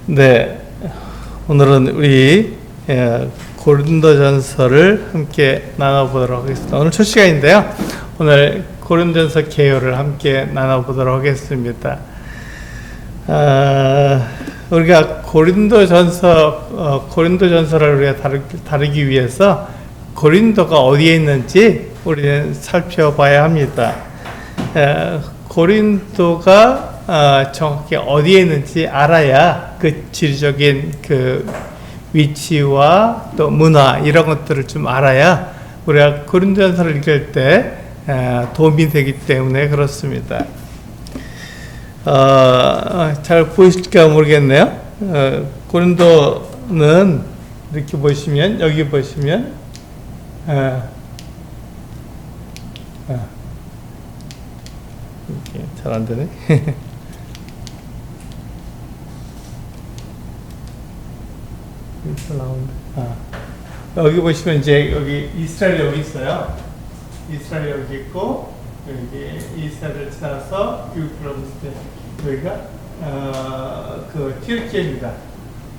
네, 오늘은 우리 고린도전서를 함께 나눠보도록 하겠습니다. 오늘 첫 시간인데요. 오늘 고린도전서 개요를 함께 나눠보도록 하겠습니다. 우리가 고린도전서를 우리가 다루기 위해서 고린도가 어디에 있는지 우리는 살펴봐야 합니다. 고린도가 정확히 어디에 있는지 알아야 그 지리적인 그 위치와 또 문화 이런 것들을 좀 알아야 우리가 고린도전서를 읽을 때 도움이 되기 때문에 그렇습니다. 잘 보이실까 모르겠네요. 고린도는 이렇게 보시면 여기 보시면 잘 안 되네. 여기 보시면 이제 여기 이스라엘 여기 있어요. 이스라엘 여기 있고 여기 이스라엘을 지나서 유프라tes 여기가 그 튀르키예입니다.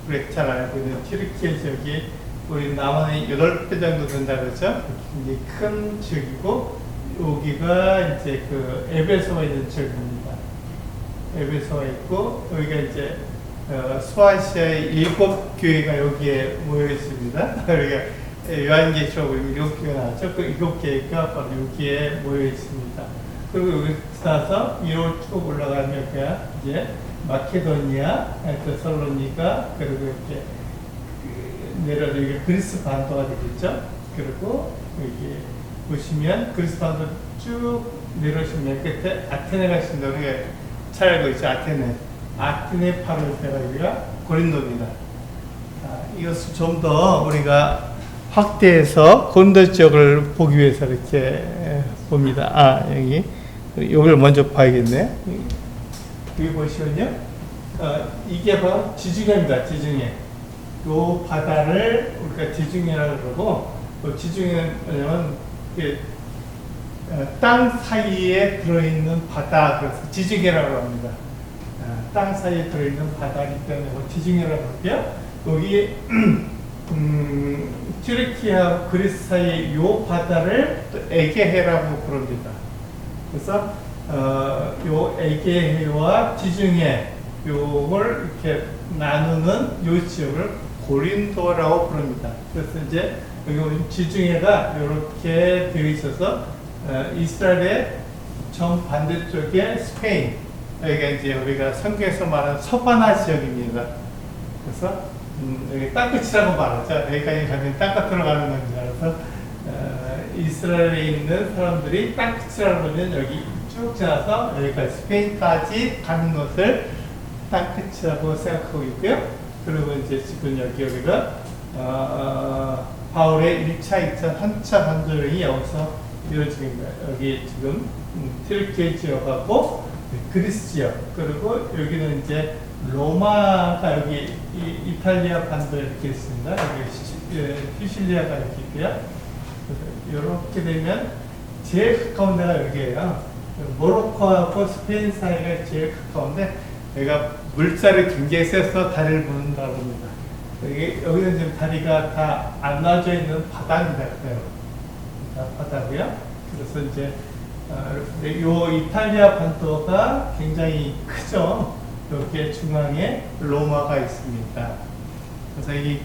우리 잘 알고 있는 튀르키예 지역이 우리 남한의 8배 정도 된다 그러죠. 굉장히 큰 지역이고 여기가 이제 그 에베소가 있는 지역입니다. 에베소가 있고 여기가 이제 소아시아의 7교회가 여기에 모여 있습니다. 그러니까 요한계시록 7교회가 나왔죠. 그 7교회가 바로 여기에 모여 있습니다. 그리고 여기 지나서 위로 쭉 올라가면 여기가 이제 마케도니아, 데살로니가 그리고 이렇게 내려서 여기 그리스 반도가 되겠죠. 그리고 여기 보시면 그리스 반도 쭉 내려오시면 끝에 아테네 가신다. 우리가 잘 알고 있죠. 아테네 파르페가 여기가 고린도입니다. 이것을 좀 더 우리가 확대해서 고린도 지역을 보기 위해서 이렇게 봅니다. 여기를 먼저 봐야겠네. 여기 보시면요. 이게 바로 지중해입니다. 지중해. 요 바다를 우리가 지중해라고 그러고, 지중해는 뭐냐면 땅 사이에 들어있는 바다, 그래서 지중해라고 합니다. 땅 사이에 들어있는 바다이기 때문에 지중해라고 그러고요. 여기 튀르키예와 그리스 사이의 요 바다를 또 에게해라고 부릅니다. 그래서 요 에게해와 지중해 요걸 이렇게 나누는 요 지역을 고린도라고 부릅니다. 그래서 이제 여기 지중해가 이렇게 되어 있어서 이스라엘의 정 반대쪽에 스페인, 여기가 이제 우리가 성경에서 말하는 서바나 지역입니다. 그래서 여기 땅끝이라고 말하죠. 여기까지 가면 땅끝으로 가는 겁니다. 그래서 이스라엘에 있는 사람들이 땅끝이라고 하면 여기 쭉 지나서 여기까지 스페인까지 가는 것을 땅끝이라고 생각하고 있고요. 그리고 이제 지금 여기가 바울의 1차, 2차, 3차 반도여행이 여기서 이루어집니다. 여기 지금 튀르키예 지역하고 그리스 지역, 그리고 여기는 이제 로마가 여기 이탈리아 반도 이렇게 있습니다. 여기 시실리아가 이렇게 있고요. 이렇게 되면 제일 가까운 데가 여기예요. 모로코하고 스페인 사이가 제일 가까운데 여기가 물살이 굉장히 세서 다리를 부른다고 합니다. 여기는 지금 다리가 다 안 놔져 있는 바다입니다. 바다고요. 그래서 이제 요 이탈리아 반도가 굉장히 크죠. 여기에 중앙에 로마가 있습니다. 그래서 이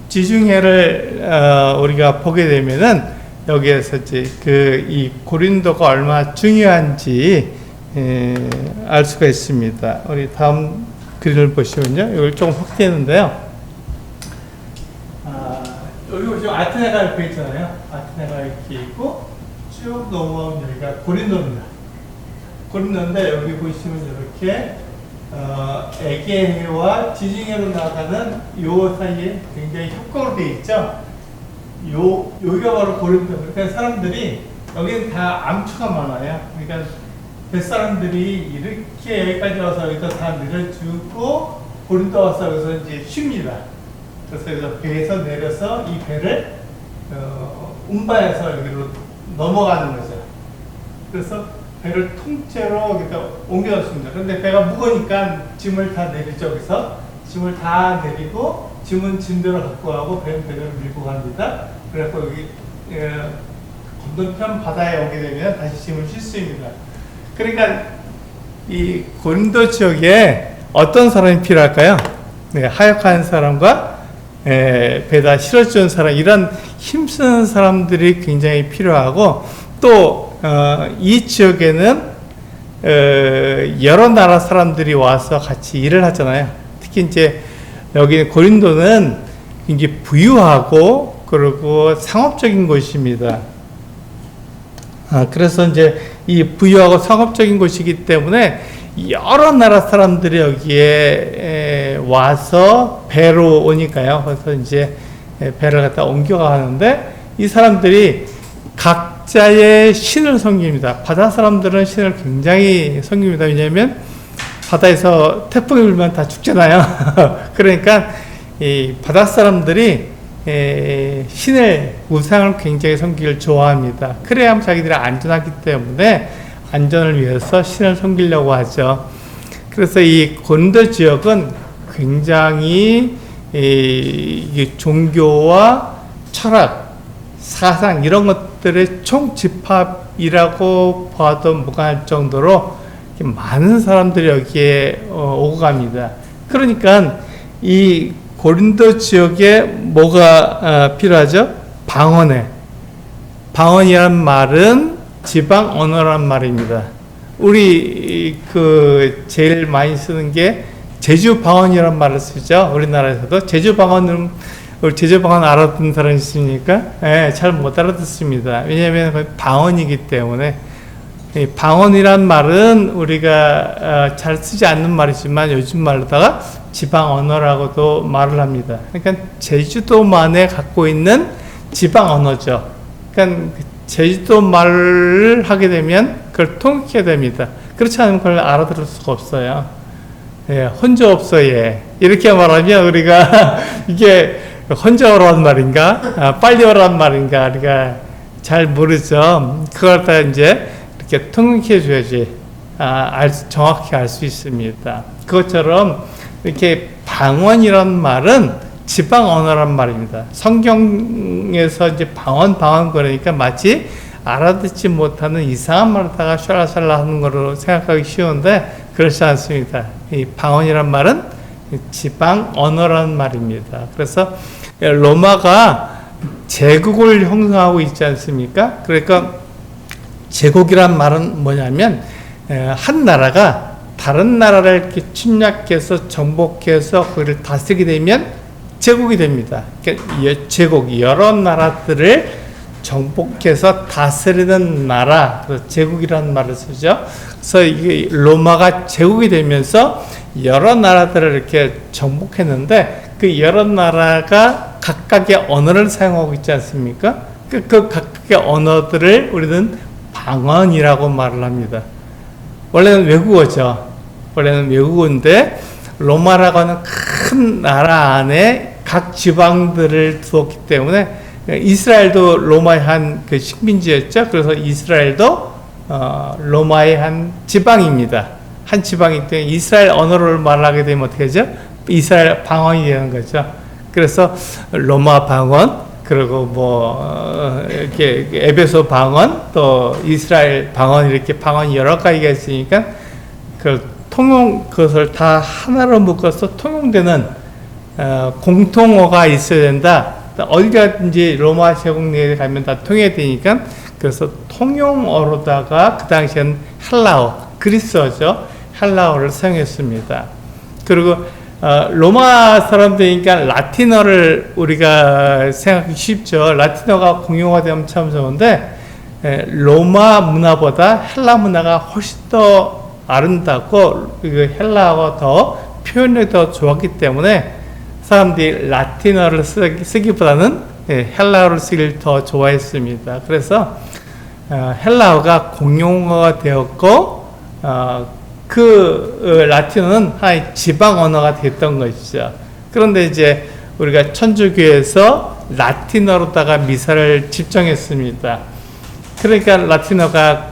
지중해를 우리가 보게 되면은 여기에서 이제 이 고린도가 얼마나 중요한지 알 수가 있습니다. 우리 다음 그림을 보시면요, 이걸 좀 확대했는데요. 여기 보시면 아테네가 이렇게 있잖아요. 아테네가 이렇게 있고 쭉 넘어오면 여기가 고린도입니다. 고린도인데 여기 보시면 이렇게 에게해와 지중해로 나가는 요 사이에 굉장히 협곡으로 되어 있죠. 여기가 바로 고린도. 그러니까 사람들이 여기는 다 암초가 많아요. 그러니까 뱃사람들이 이렇게 여기까지 와서 여기서 다 내려주고 고린도 와서 여기서 이제 쉽니다. 그래서 여기서 배에서 내려서 이 배를 운반해서 여기로 넘어가는 거죠. 그래서 배를 통째로 옮겨놨습니다. 그런데 배가 무거우니까 짐을 다 내리죠. 여기서 짐을 다 내리고 짐은 짐대로 갖고 가고 배는 배대로 밀고 갑니다. 그래서 여기 건너편 바다에 오게 되면 다시 짐을 싣습니다. 그러니까 이 고린도 지역에 어떤 사람이 필요할까요? 네, 하역한 사람과 배다 실어주는 사람, 이런 힘쓰는 사람들이 굉장히 필요하고, 또 이 지역에는 여러 나라 사람들이 와서 같이 일을 하잖아요. 특히 이제 여기 고린도는 이제 부유하고 그리고 상업적인 곳입니다. 그래서 이제 이 부유하고 상업적인 곳이기 때문에 여러 나라 사람들이 여기에 와서 배로 오니까요. 그래서 이제 배를 갖다 옮겨가는데, 이 사람들이 각자의 신을 섬깁니다. 바다 사람들은 신을 굉장히 섬깁니다. 왜냐하면 바다에서 태풍이 불면 다 죽잖아요. 그러니까 이 바다 사람들이 신을, 우상을 굉장히 섬기기를 좋아합니다. 그래야 자기들이 안전하기 때문에 안전을 위해서 신을 섬기려고 하죠. 그래서 이 고린도 지역은 굉장히 종교와 철학, 사상 이런 것들의 총집합이라고 봐도 무관할 정도로 많은 사람들이 여기에 오고 갑니다. 그러니까 이 고린도 지역에 뭐가 필요하죠? 방언에. 방언이란 말은 지방 언어란 말입니다. 우리 제일 많이 쓰는 게 제주 방언이란 말을 쓰죠. 우리나라에서도 제주 방언 알아듣는 사람 있습니까? 잘 못 알아듣습니다. 왜냐하면 방언이기 때문에. 방언이란 말은 우리가 잘 쓰지 않는 말이지만 요즘 말로다가 지방 언어라고도 말을 합니다. 그러니까 제주도만에 갖고 있는 지방 언어죠. 그러니까 제주도 말을 하게 되면 그걸 통역해야 됩니다. 그렇지 않으면 그걸 알아들을 수가 없어요. 혼자 없어 예. 이렇게 말하면 우리가 이게 혼자 오라는 말인가, 빨리 오라는 말인가, 우리가 잘 모르죠. 그걸 다 이제 이렇게 통역해 줘야지 정확히 알 수 있습니다. 그것처럼 이렇게 방언이란 말은 지방 언어란 말입니다. 성경에서 이제 방언 그러니까 마치 알아듣지 못하는 이상한 말을 샬라샬라 하는 거로 생각하기 쉬운데 그렇지 않습니다. 이 방언이란 말은 지방 언어란 말입니다. 그래서 로마가 제국을 형성하고 있지 않습니까? 그러니까 제국이란 말은 뭐냐면 한 나라가 다른 나라를 이렇게 침략해서 정복해서 그걸 다스리게 되면 제국이 됩니다. 그러니까 제국, 여러 나라들을 정복해서 다스리는 나라, 그래서 제국이라는 말을 쓰죠. 그래서 이게 로마가 제국이 되면서 여러 나라들을 이렇게 정복했는데 그 여러 나라가 각각의 언어를 사용하고 있지 않습니까? 그 각각의 언어들을 우리는 방언이라고 말을 합니다. 원래는 외국어죠. 원래는 외국어인데 로마라고 하는 큰 나라 안에 각 지방들을 두었기 때문에 이스라엘도 로마의 한 그 식민지였죠. 그래서 이스라엘도 로마의 한 지방입니다. 한 지방이기 때문에 이스라엘 언어를 말하게 되면 어떻게 하죠? 이스라엘 방언이 되는 거죠. 그래서 로마 방언, 그리고 이렇게 에베소 방언, 또 이스라엘 방언, 이렇게 방언이 여러 가지가 있으니까 그것을 다 하나로 묶어서 통용되는 공통어가 있어야 된다. 어디 가든지 로마 제국 내에 가면 다 통해야 되니까 그래서 통용어로다가 그 당시엔 헬라어, 그리스어죠. 헬라어를 사용했습니다. 그리고 로마 사람들이니까 라틴어를 우리가 생각하기 쉽죠. 라틴어가 공용화되면 참 좋은데 로마 문화보다 헬라 문화가 훨씬 더 아름답고 헬라어가 더 표현력이 더 좋았기 때문에 사람들이 라틴어를 쓰기보다는 헬라어를 쓰기를 더 좋아했습니다. 그래서 헬라어가 공용어가 되었고 라틴어는 하나의 지방 언어가 됐던 것이죠. 그런데 이제 우리가 천주교에서 라틴어로다가 미사를 집정했습니다. 그러니까 라틴어가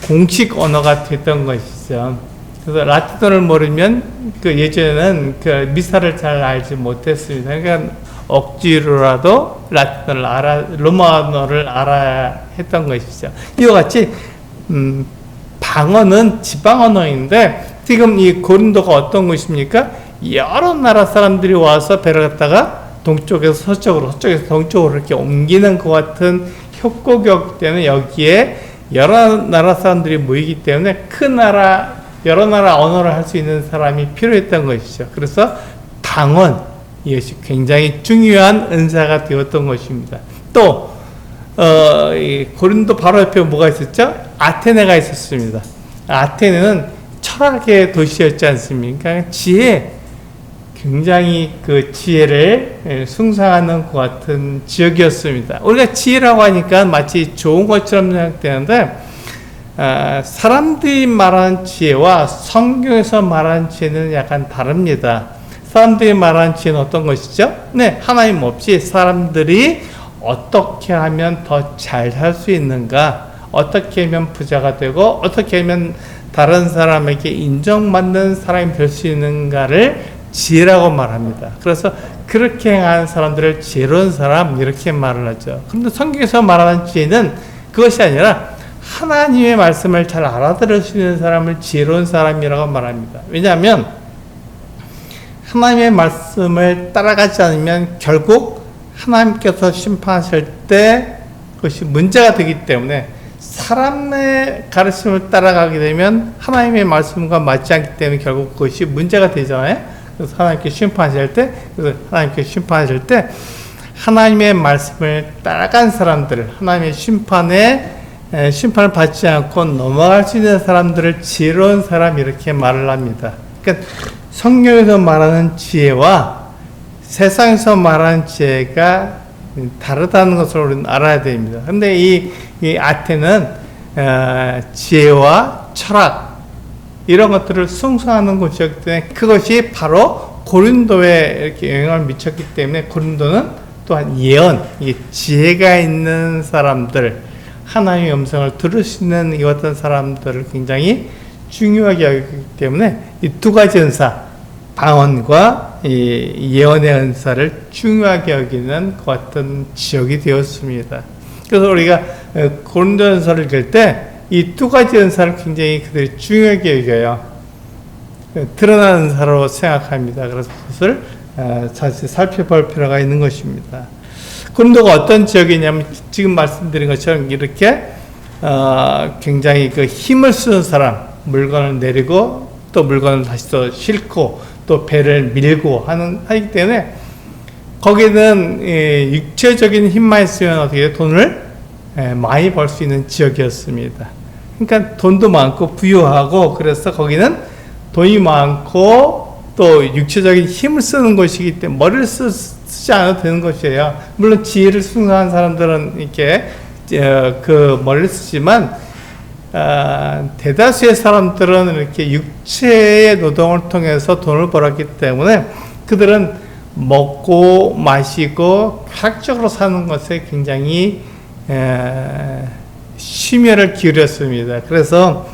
공식 언어가 됐던 것이죠. 그래서 라틴어를 모르면 그 예전에는 그 미사를 잘 알지 못했습니다. 그러니까 억지로라도 로마어를 알아야 했던 것이죠. 이와 같이 방언은 지방 언어인데 지금 이 고린도가 어떤 곳입니까? 여러 나라 사람들이 와서 배를 갖다가 동쪽에서 서쪽으로, 서쪽에서 동쪽으로 이렇게 옮기는 것 같은 협곡이었기 때문에 여기에 여러 나라 사람들이 모이기 때문에 여러 나라 언어를 할 수 있는 사람이 필요했던 것이죠. 그래서 방언, 이것이 굉장히 중요한 은사가 되었던 것입니다. 또, 이 고린도 바로 옆에 뭐가 있었죠? 아테네가 있었습니다. 아테네는 철학의 도시였지 않습니까? 굉장히 그 지혜를 숭상하는 것 같은 지역이었습니다. 우리가 지혜라고 하니까 마치 좋은 것처럼 생각되는데, 사람들이 말하는 지혜와 성경에서 말하는 지혜는 약간 다릅니다. 사람들이 말하는 지혜는 어떤 것이죠? 네, 하나님 없이 사람들이 어떻게 하면 더 잘 살 수 있는가, 어떻게 하면 부자가 되고, 어떻게 하면 다른 사람에게 인정받는 사람이 될 수 있는가를 지혜라고 말합니다. 그래서 그렇게 행하는 사람들을 지혜로운 사람, 이렇게 말을 하죠. 그런데 성경에서 말하는 지혜는 그것이 아니라 하나님의 말씀을 잘 알아들을 수 있는 사람을 지혜로운 사람이라고 말합니다. 왜냐하면 하나님의 말씀을 따라가지 않으면 결국 하나님께서 심판하실 때 그것이 문제가 되기 때문에, 사람의 가르침을 따라가게 되면 하나님의 말씀과 맞지 않기 때문에 결국 그것이 문제가 되잖아요. 그래서 하나님께 심판하실 때 하나님의 말씀을 따라간 사람들, 하나님의 심판을 받지 않고 넘어갈 수 있는 사람들을 지혜로운 사람, 이렇게 말을 합니다. 그러니까 성경에서 말하는 지혜와 세상에서 말하는 지혜가 다르다는 것을 우리는 알아야 됩니다. 근데 이 아테는 지혜와 철학, 이런 것들을 숭상하는 곳이었기 때문에 그것이 바로 고린도에 이렇게 영향을 미쳤기 때문에 고린도는 또한 예언, 지혜가 있는 사람들, 하나님의 음성을 들을 수 있는 이 어떤 사람들을 굉장히 중요하게 여기기 때문에 이 두 가지 은사, 방언과 이 예언의 은사를 중요하게 여기는 그 같은 지역이 되었습니다. 그래서 우리가 고린도전서를 읽을 때 이 두 가지 은사를 굉장히 그들이 중요하게 여겨요. 드러나는 은사로 생각합니다. 그래서 그것을 자세히 살펴볼 필요가 있는 것입니다. 고린도가 어떤 지역이냐면 지금 말씀드린 것처럼 이렇게 굉장히 그 힘을 쓰는 사람, 물건을 내리고 또 물건을 다시 또 싣고 또 배를 밀고 하기 때문에 거기는 육체적인 힘만 있으면 어떻게 돈을 많이 벌 수 있는 지역이었습니다. 그러니까 돈도 많고 부유하고, 그래서 거기는 돈이 많고 또 육체적인 힘을 쓰는 곳이기 때문에 머리를 쓰지 않아도 되는 것이에요. 물론 지혜를 숭상한 사람들은 이렇게 그 머리를 쓰지만 대다수의 사람들은 이렇게 육체의 노동을 통해서 돈을 벌었기 때문에 그들은 먹고 마시고 쾌락적으로 사는 것에 굉장히 심혈을 기울였습니다. 그래서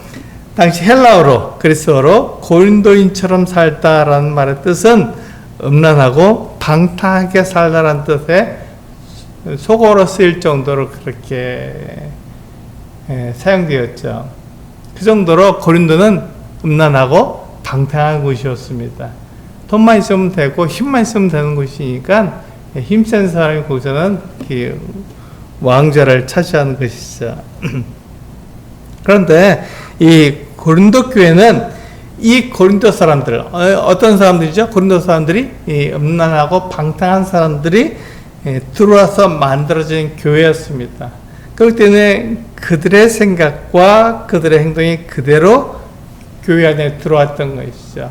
당시 헬라어로, 그리스어로 고린도인처럼 살다라는 말의 뜻은 음란하고 방탕하게 살다라는 뜻의 속어로 쓰일 정도로 그렇게 사용되었죠. 그 정도로 고린도는 음란하고 방탕한 곳이었습니다. 돈만 있으면 되고 힘만 있으면 되는 곳이니까 힘센 사람이 거기서는 왕좌를 차지하는 것이죠. 그런데 이 고린도 교회는 이 고린도 사람들, 어떤 사람들이죠? 고린도 사람들이 이 음란하고 방탕한 사람들이 들어와서 만들어진 교회였습니다. 그렇기 때문에 그들의 생각과 그들의 행동이 그대로 교회 안에 들어왔던 것이죠.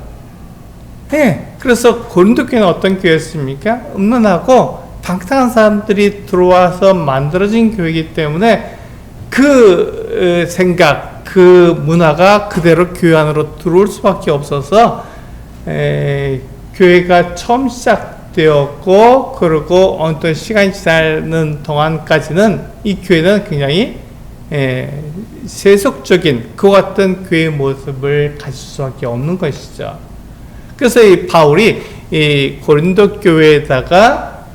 네, 그래서 고린도 교회는 어떤 교회였습니까? 음란하고 방탕한 사람들이 들어와서 만들어진 교회이기 때문에 그 생각, 그 문화가 그대로 교회 안으로 들어올 수밖에 없어서 교회가 처음 시작되었고, 그리고 어떤 시간이 지나는 동안까지는 이 교회는 굉장히 세속적인 그 같은 교회의 모습을 가질 수밖에 없는 것이죠. 그래서 이 바울이 이 고린도 교회에다가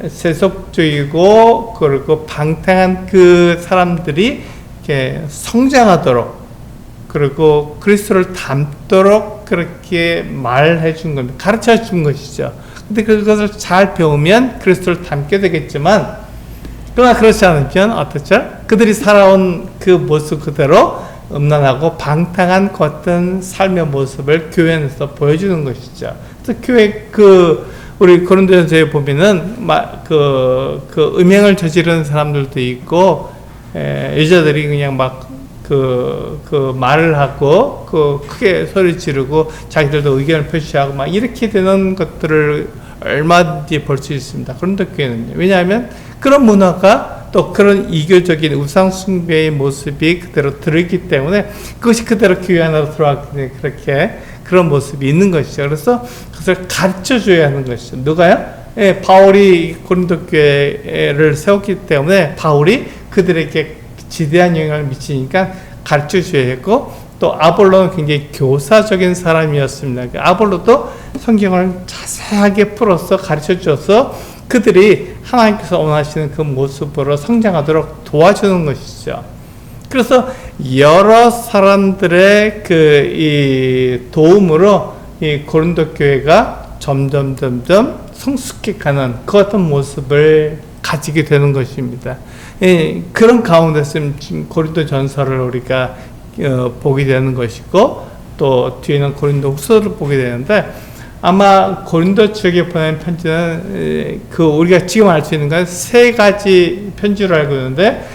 세속적이고 그리고 방탕한 그 사람들이 이렇게 성장하도록 그리고 그리스도를 닮도록 그렇게 말해 준 겁니다. 가르쳐 준 것이죠. 근데 그것을 잘 배우면 그리스도를 닮게 되겠지만, 그러나 그렇지 않으면 어떻죠? 그들이 살아온 그 모습 그대로 음란하고 방탕한 그 어떤 삶의 모습을 교회 안에서 보여주는 것이죠. 그래서 교회 우리 고린도전서에 보면은 음행을 저지르는 사람들도 있고, 여자들이 그냥 말을 하고, 크게 소리 지르고, 자기들도 의견을 표시하고, 이렇게 되는 것들을 얼마든지 볼 수 있습니다. 고린도 교회는요. 왜냐하면 그런 문화가 또 그런 이교적인 우상숭배의 모습이 그대로 들어있기 때문에 그것이 그대로 교회 안으로 들어왔기 때문에 그렇게 그런 모습이 있는 것이죠. 그래서 그것을 가르쳐 줘야 하는 것이죠. 누가요? 바울이 고린도 교회를 세웠기 때문에 바울이 그들에게 지대한 영향을 미치니까 가르쳐 줘야 했고, 또 아볼로는 굉장히 교사적인 사람이었습니다. 아볼로도 성경을 자세하게 풀어서 가르쳐 줘서 그들이 하나님께서 원하시는 그 모습으로 성장하도록 도와주는 것이죠. 그래서 여러 사람들의 이 도움으로 이 고린도 교회가 점점 성숙해가는 그 같은 모습을 가지게 되는 것입니다. 그런 가운데서 지금 고린도 전서를 우리가 보게 되는 것이고, 또 뒤에는 고린도 후서를 보게 되는데, 아마 고린도 측에 보낸 편지는 우리가 지금 알 수 있는 건 세 가지 편지로 알고 있는데,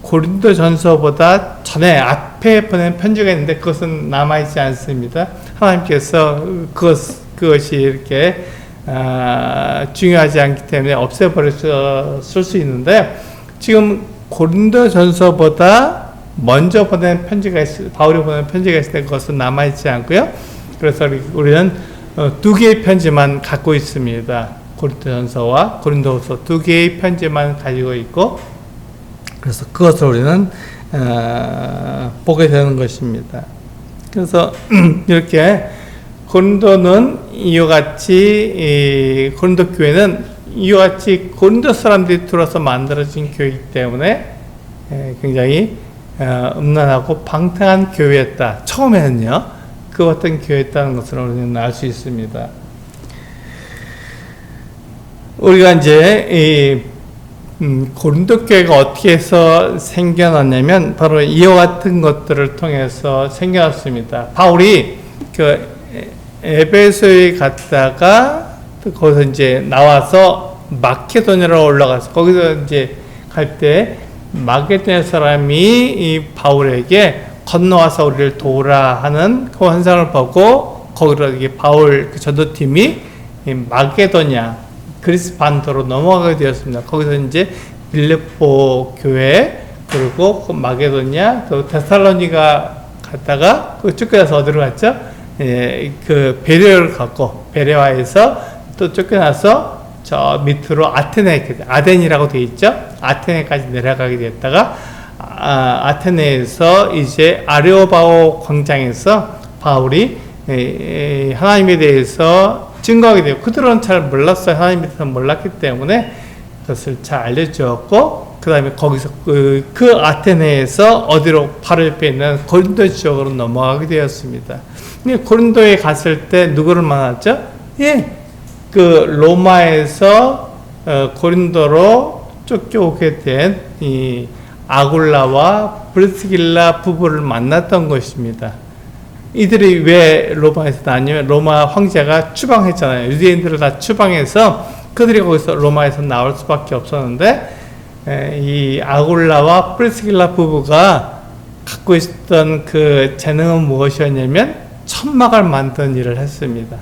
고린도 전서보다 전에 앞에 보낸 편지가 있는데 그것은 남아있지 않습니다. 하나님께서 그것이 이렇게 중요하지 않기 때문에 없애버렸을 수 있는데, 지금 고린도 전서보다 먼저 보낸 편지가 바울이 보낸 편지가 있을 때 그것은 남아있지 않고요. 그래서 우리는 두 개의 편지만 갖고 있습니다. 고린도전서와 고린도후서 두 개의 편지만 가지고 있고, 그래서 그것을 우리는 보게 되는 것입니다. 그래서 이렇게 고린도는 이와 같이 고린도 교회는 이와 같이 고린도 사람들이 들어서 만들어진 교회이기 때문에 굉장히 음란하고 방탕한 교회였다. 처음에는요, 그 어떤 교회였다는 것을 우리는 알 수 있습니다. 우리가 이제 고린도 교회가 어떻게 해서 생겨났냐면 바로 이와 같은 것들을 통해서 생겨났습니다. 바울이 에베소에 갔다가 거기서 이제 나와서 마케도냐로 올라가서 거기서 이제 갈 때 마게도냐 사람이 이 바울에게 건너와서 우리를 도우라 하는 그 환상을 보고 거기로 이게 바울 그 전도팀이 마게도냐 그리스 반도로 넘어가게 되었습니다. 거기서 이제 빌립보 교회 그리고 그 마게도냐 또 데살로니가 갔다가 그 쫓겨나서 어디로 갔죠? 그 베레아를 갔고 베레아에서 또 쫓겨나서 저 밑으로 아덴이라고 되어 있죠. 아테네까지 내려가게 됐다가 아테네에서 이제 아레오바오 광장에서 바울이 하나님에 대해서 증거하게 되고, 그들은 잘 몰랐어요. 하나님에 대해서 몰랐기 때문에 그것을 잘 알려주었고, 그 다음에 거기서 그 아테네에서 어디로 바로 옆에 있는 고린도 지역으로 넘어가게 되었습니다. 근데 고린도에 갔을 때 누구를 만났죠? 그 로마에서 고린도로 쫓겨오게 된 이 아굴라와 브리스길라 부부를 만났던 것입니다. 이들이 왜 로마에서 나왔냐면 로마 황제가 추방했잖아요. 유대인들을 다 추방해서 그들이 거기서 로마에서 나올 수밖에 없었는데, 이 아굴라와 프리스길라 부부가 갖고 있었던 그 재능은 무엇이었냐면 천막을 만드는 일을 했습니다.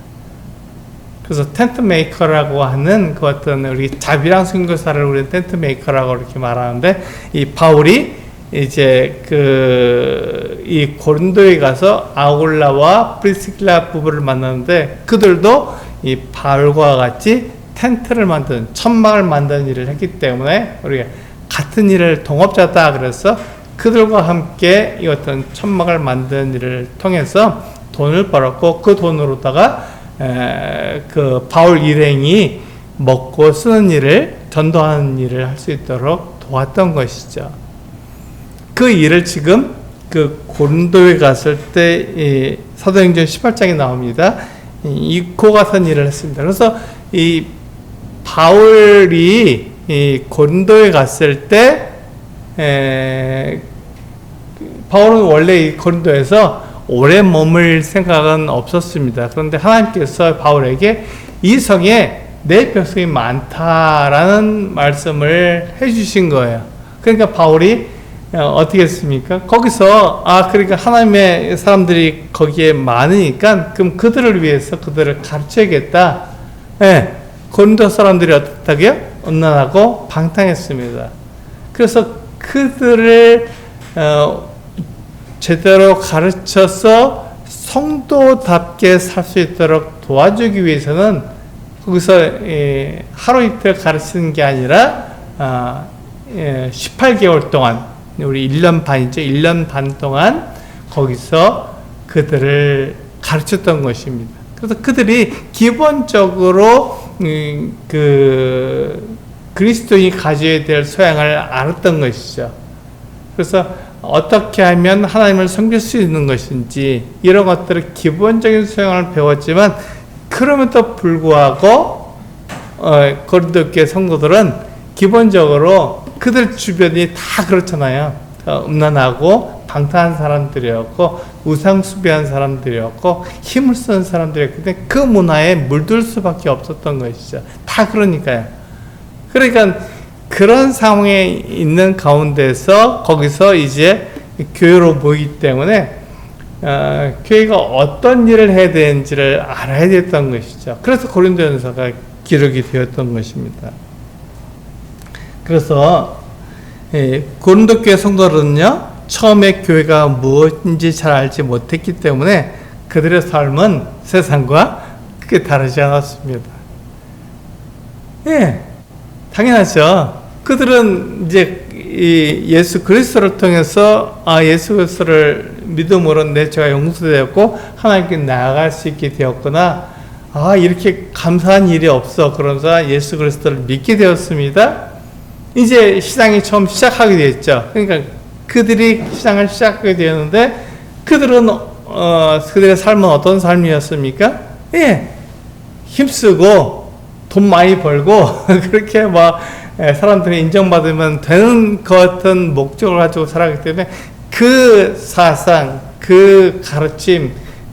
그래서 텐트 메이커라고 하는 그 어떤 우리 자비랑 선교사를 우리는 텐트 메이커라고 이렇게 말하는데, 이 바울이 이제 이 고린도에 가서 아굴라와 프리스킬라 부부를 만났는데, 그들도 이 바울과 같이 텐트를 만드는 천막을 만드는 일을 했기 때문에 우리가 같은 일을 동업자다 그래서 그들과 함께 이 어떤 천막을 만드는 일을 통해서 돈을 벌었고, 그 돈으로다가 그 바울 일행이 먹고 쓰는 일을, 전도하는 일을 할 수 있도록 도왔던 것이죠. 그 일을 지금 그 고린도에 갔을 때 사도행전 18장에 나옵니다. 그 같은 일을 했습니다. 그래서 이 바울이 이 고린도에 갔을 때 바울은 원래 이 고린도에서 오래 머물 생각은 없었습니다. 그런데 하나님께서 바울에게 이 성에 내 백성이 많다라는 말씀을 해주신 거예요. 그러니까 바울이 어떻게 했습니까? 거기서 그러니까 하나님의 사람들이 거기에 많으니까 그럼 그들을 위해서 그들을 가르쳐야겠다. 고린도 사람들이 어떻다고요? 음란하고 방탕했습니다. 그래서 그들을 제대로 가르쳐서 성도답게 살 수 있도록 도와주기 위해서는 거기서 하루 이틀 가르치는 게 아니라 18개월 동안, 우리 1년 반이죠. 1년 반 동안 거기서 그들을 가르쳤던 것입니다. 그래서 그들이 기본적으로 그 그리스도인이 가져야 될 소양을 알았던 것이죠. 그래서 어떻게 하면 하나님을 섬길 수 있는 것인지 이런 것들을 기본적인 소양을 배웠지만, 그럼에도 불구하고 고린도 교회 성도들은 기본적으로 그들 주변이 다 그렇잖아요. 음란하고 방탕한 사람들이었고 우상숭배한 사람들이었고 힘을 쓰는 사람들이었기 때문에 그 문화에 물들 수밖에 없었던 것이죠. 다 그러니까요. 그러니까 그런 상황에 있는 가운데서 거기서 이제 교회로 모이기 때문에 교회가 어떤 일을 해야 되는지를 알아야 됐던 것이죠. 그래서 고린도전서가 기록이 되었던 것입니다. 그래서 고린도 교회 성도들은요, 처음에 교회가 무엇인지 잘 알지 못했기 때문에 그들의 삶은 세상과 크게 다르지 않았습니다. 당연하죠. 그들은 이제 예수 그리스도를 통해서 예수 그리스도를 믿음으로 내 죄가 용서되었고 하나님께 나아갈 수 있게 되었구나. 이렇게 감사한 일이 없어. 그러면서 예수 그리스도를 믿게 되었습니다. 이제 시장이 처음 시작하게 됐죠. 그러니까 그들이 시장을 시작하게 되었는데 그들은 그들의 삶은 어떤 삶이었습니까? 힘쓰고 돈 많이 벌고 그렇게 막 사람들이 인정받으면 되는 것 같은 목적을 가지고 살았기 때문에 그 사상, 그 가르침,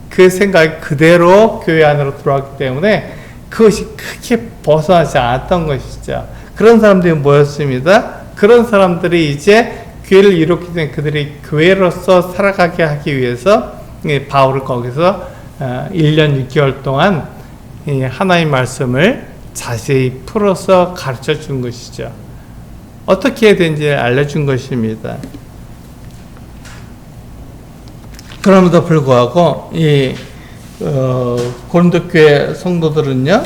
그 생각이 그대로 교회 안으로 들어왔기 때문에 그것이 크게 벗어나지 않았던 것이죠. 그런 사람들이 모였습니다. 그런 사람들이 이제 교회를 이뤘기 때문에 그들이 교회로서 살아가게 하기 위해서 바울을 거기서 1년 6개월 동안 하나님의 말씀을 자세히 풀어서 가르쳐 준 것이죠. 어떻게 해야 되는지 알려준 것입니다. 그럼에도 불구하고 고린도 교회 성도들은요,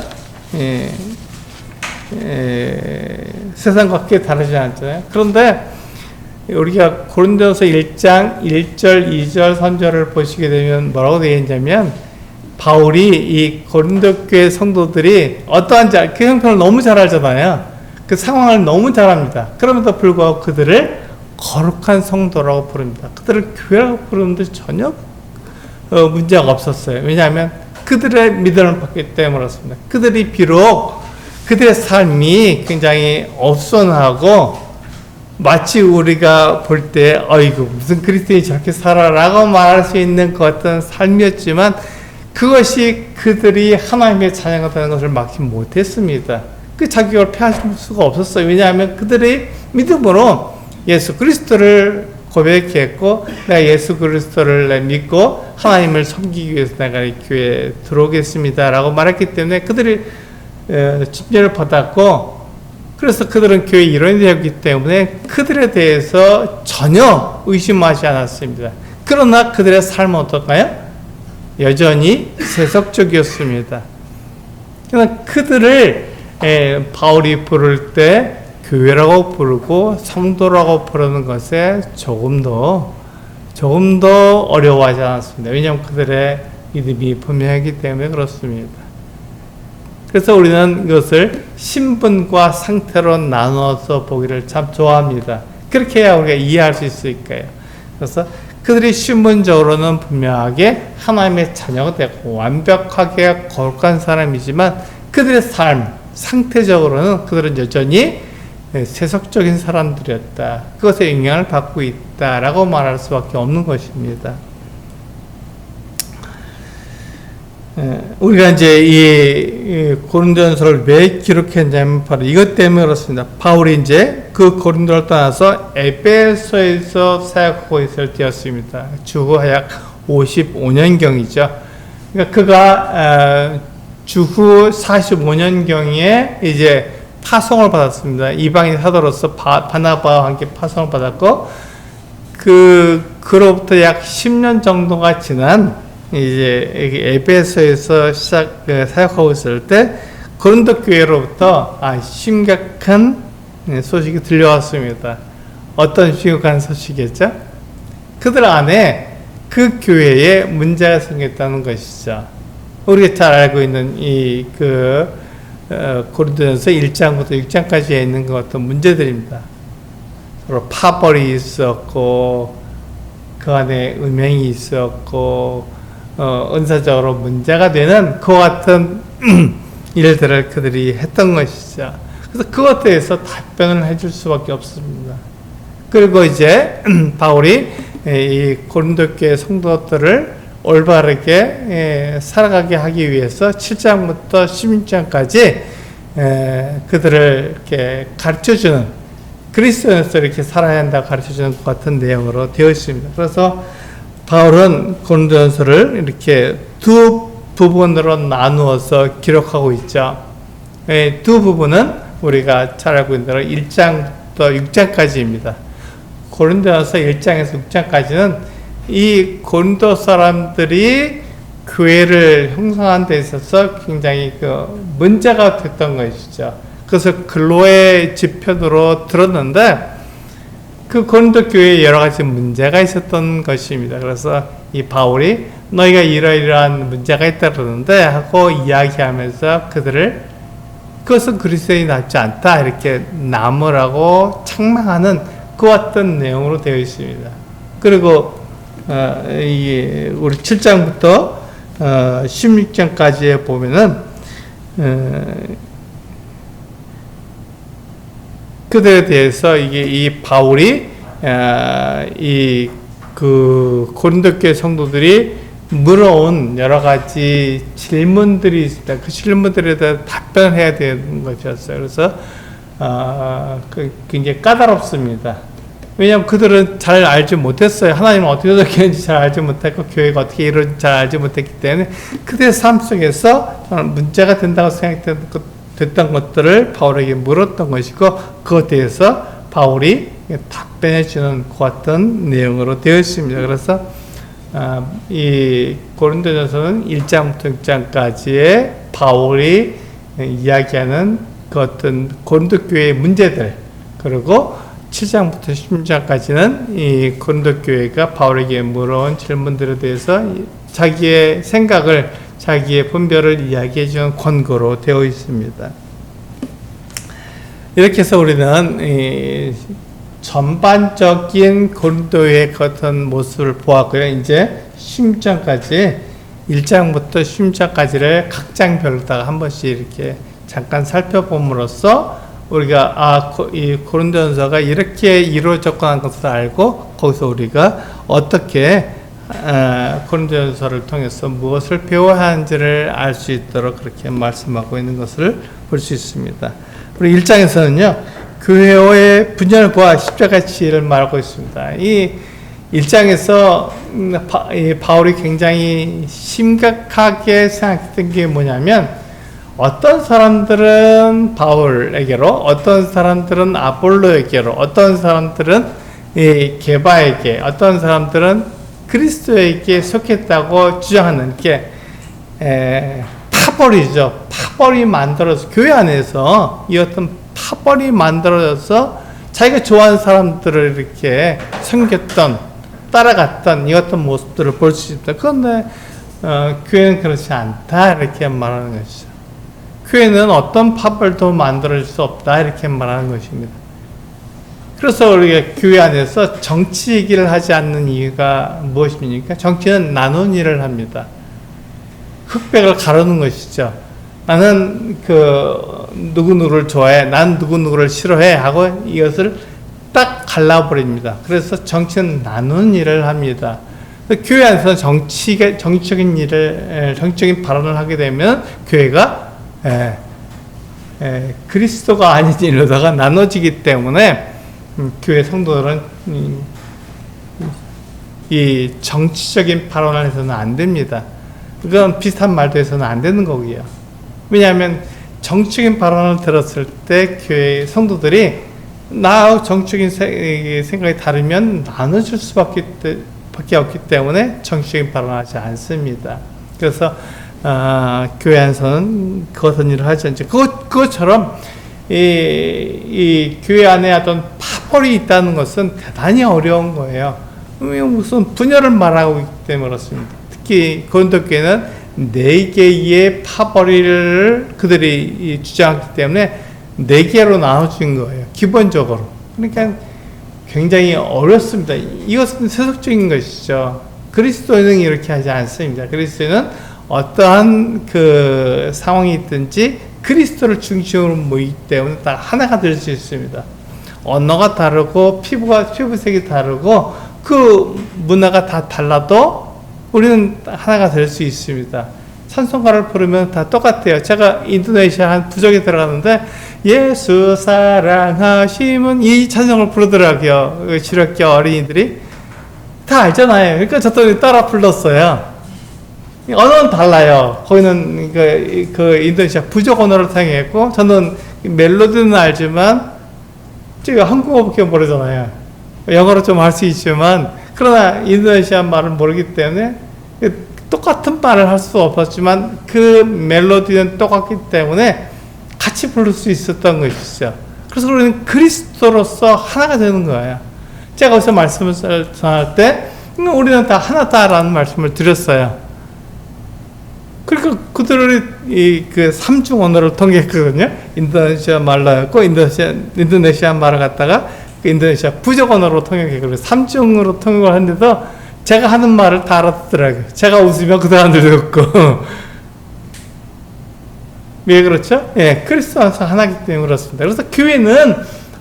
세상과 크게 다르지 않잖아요. 그런데 우리가 고린도서 1장 1절, 2절, 3절을 보시게 되면 뭐라고 되어 있냐면, 바울이 이 고린도 교회 성도들이 어떠한지 그 형편을 너무 잘 알잖아요. 그 상황을 너무 잘 압니다. 그럼에도 불구하고 그들을 거룩한 성도라고 부릅니다. 그들을 교회라고 부르는데 전혀 문제가 없었어요. 왜냐하면 그들의 믿음을 받기 때문에 그렇습니다. 그들이 비록 그들의 삶이 굉장히 어수선하고 마치 우리가 볼 때 어이구 무슨 그리스도인이 저렇게 살아라고 말할 수 있는 것 같은 삶이었지만, 그것이 그들이 하나님의 자녀가 되는 것을 막지 못했습니다. 그 자격을 폐할 수가 없었어요. 왜냐하면 그들의 믿음으로 예수 그리스도를 고백했고, 내가 예수 그리스도를 믿고 하나님을 섬기기 위해서 내가 이 교회에 들어오겠습니다 라고 말했기 때문에 그들이 침례를 받았고, 그래서 그들은 교회 일원이 되었기 때문에 그들에 대해서 전혀 의심하지 않았습니다. 그러나 그들의 삶은 어떨까요? 여전히 세속적이었습니다. 그러나 그들을 바울이 부를 때 교회라고 부르고 성도라고 부르는 것에 조금 더 어려워하지 않았습니다. 왜냐하면 그들의 믿음이 분명하기 때문에 그렇습니다. 그래서 우리는 이것을 신분과 상태로 나누어서 보기를 참 좋아합니다. 그렇게 해야 우리가 이해할 수 있으니까요. 그래서 그들이 신분적으로는 분명하게 하나님의 자녀가 되고 완벽하게 거룩한 사람이지만 그들의 삶, 상태적으로는 그들은 여전히 세속적인 사람들이었다. 그것에 영향을 받고 있다라고 말할 수밖에 없는 것입니다. 우리가 이제 이 고린도전서를 왜 기록했냐면 바로 이것 때문에 그렇습니다. 바울이 이제 그 고린도를 떠나서 에베소에서 사역하고 있을 때였습니다. 주후 약 55년경이죠. 그러니까 그가 주후 45년경에 이제 파송을 받았습니다. 이방인 사도로서 바나바와 함께 파송을 받았고, 그로부터 약 10년 정도가 지난 이제 에베소에서 사역하고 있을 때 고린도 교회로부터 심각한 소식이 들려왔습니다. 어떤 심각한 소식이었죠? 그들 안에 그 교회에 문제가 생겼다는 것이죠. 우리가 잘 알고 있는 고린도전서 1장부터 6장까지에 있는 것 같은 문제들입니다. 서로 파벌이 있었고, 그 안에 음행이 있었고, 은사적으로 문제가 되는 그 같은 일들을 그들이 했던 것이죠. 그래서 그것에 대해서 답변을 해줄 수밖에 없습니다. 그리고 이제 바울이 이 고린도 교회 성도들을 올바르게 살아가게 하기 위해서 7장부터 16장까지 그들을 이렇게 가르쳐주는, 그리스도인으로서 이렇게 살아야 한다고 가르쳐주는 것 같은 내용으로 되어 있습니다. 그래서 바울은 고린도전서를 이렇게 두 부분으로 나누어서 기록하고 있죠. 두 부분은 우리가 잘 알고 있는 대로 1장부터 6장까지입니다. 고린도전서 1장에서 6장까지는 이 고린도 사람들이 교회를 형성하는 데 있어서 굉장히 문제가 됐던 것이죠. 그래서 근로의 지편으로 들었는데 그 고린도 교회에 여러 가지 문제가 있었던 것입니다. 그래서 이 바울이 너희가 이러이러한 문제가 있다 그러는데 하고 이야기하면서 그것은 그리스도인이 낫지 않다 이렇게 남으라고 책망하는 그 같은 내용으로 되어 있습니다. 그리고 우리 7장부터 16장까지에 보면은 그들에 대해서 이 바울이 고린도 교회 성도들이 물어온 여러 가지 질문들이 있습니다. 그 질문들에 대해 답변해야 되는 것이었어요. 그래서 굉장히 까다롭습니다. 왜냐하면 그들은 잘 알지 못했어요. 하나님은 어떻게 생겼는지 잘 알지 못했고 교회가 어떻게 이루어진지 잘 알지 못했기 때문에 그들의 삶 속에서 문제가 된다고 생각됐던 것들을 바울에게 물었던 것이고, 그것에 대해서 바울이 답변해 주는 것 같은 내용으로 되어 있습니다. 그래서 이 고린도전서는 1장부터 6장까지의 바울이 이야기하는 그 어떤 고린도 교회의 문제들, 그리고 7장부터 16장까지는 이 고린도 교회가 바울에게 물어온 질문들에 대해서 자기의 생각을, 자기의 분별을 이야기해 주는 권고로 되어 있습니다. 이렇게 해서 우리는 전반적인 고린도의 같은 모습을 보았고요. 이제 16장까지 1장부터 16장까지를 각 장별로다가 한 번씩 이렇게 잠깐 살펴봄으로써 우리가 이 고린도전서가 이렇게 이루어졌고 하는 것을 알고 거기서 우리가 어떻게 고린도전서를 통해서 무엇을 배워야 하는지를 알 수 있도록 그렇게 말씀하고 있는 것을 볼 수 있습니다. 우리 1장에서는요, 교회의 분열과 십자가 지혜를 말하고 있습니다. 이 1장에서 바울이 굉장히 심각하게 생각했던 게 뭐냐면, 어떤 사람들은 바울에게로, 어떤 사람들은 아볼로에게로, 어떤 사람들은 게바에게, 어떤 사람들은 그리스도에게 속했다고 주장하는 게 파벌이죠. 파벌이 만들어서 교회 안에서 이 어떤 파벌이 만들어져서 자기가 좋아하는 사람들을 이렇게 섬겼던, 따라갔던 이 같은 모습들을 볼 수 있다. 그런데 교회는 그렇지 않다 이렇게 말하는 것이죠. 교회는 어떤 파벌도 만들어질 수 없다 이렇게 말하는 것입니다. 그래서 우리가 교회 안에서 정치 얘기를 하지 않는 이유가 무엇입니까? 정치는 나눈 일을 합니다. 흑백을 가르는 것이죠. 나는 누구누구를 좋아해, 난 누구누구를 싫어해 하고 이것을 딱 갈라버립니다. 그래서 정치는 나눈 일을 합니다. 교회 안에서 정치적인 일을, 정치적인 발언을 하게 되면 교회가 그리스도가 아닌 일로다가 나눠지기 때문에 교회 성도들은 이 정치적인 발언을 해서는 안 됩니다. 그건 비슷한 말도 해서는 안 되는 거고요. 왜냐하면 정치적인 발언을 들었을 때 교회 성도들이 나하고 정치적인 생각이 다르면 나눠질 수밖에 없기 때문에 정치적인 발언을 하지 않습니다. 그래서 교회 안에서는 그것은 일을 하지 않죠. 그것처럼 이 교회 안에 어떤 파벌이 있다는 것은 대단히 어려운 거예요. 무슨 분열을 말하고 있기 때문에 그렇습니다. 특히 고린도 교회는 4개의 파벌이를 그들이 주장했기 때문에 4개로 나눠진 거예요. 기본적으로. 그러니까 굉장히 어렵습니다. 이것은 세속적인 것이죠. 그리스도인은 이렇게 하지 않습니다. 그리스도인은 어떠한 상황이 있든지 그리스도를 중심으로 모이기 때문에 다 하나가 될 수 있습니다. 언어가 다르고 피부색이 다르고 그 문화가 다 달라도 우리는 하나가 될 수 있습니다. 찬송가를 부르면 다 똑같아요. 제가 인도네시아 한 부족에 들어갔는데 예수 사랑하심은 이 찬송을 부르더라고요. 주력교 어린이들이 다 알잖아요. 그러니까 저도 따라 불렀어요. 언어는 달라요. 거기는 그 인도네시아 부족 언어를 사용했고 저는 멜로디는 알지만 제가 한국어밖에 모르잖아요. 영어로 좀 할 수 있지만 그러나 인도네시아 말을 모르기 때문에 똑같은 말을 할 수 없었지만 그 멜로디는 똑같기 때문에 같이 부를 수 있었던 것이죠. 그래서 우리는 그리스도로서 하나가 되는 거예요. 제가 거기서 말씀을 전할 때 우리는 다 하나다라는 말씀을 드렸어요. 그러니까 그들이 그 3중 언어를 통역했거든요. 인도네시아 말로였고 인도네시아 말을 갖다가 그 인도네시아 부족 언어로 통역했고 3중으로 통역을 했는데도 제가 하는 말을 다 알아듣더라고요. 제가 웃으면 그 사람들도 웃고. 왜 그렇죠? 예, 그리스도 안에서 하나이기 때문에 그렇습니다. 그래서 교회는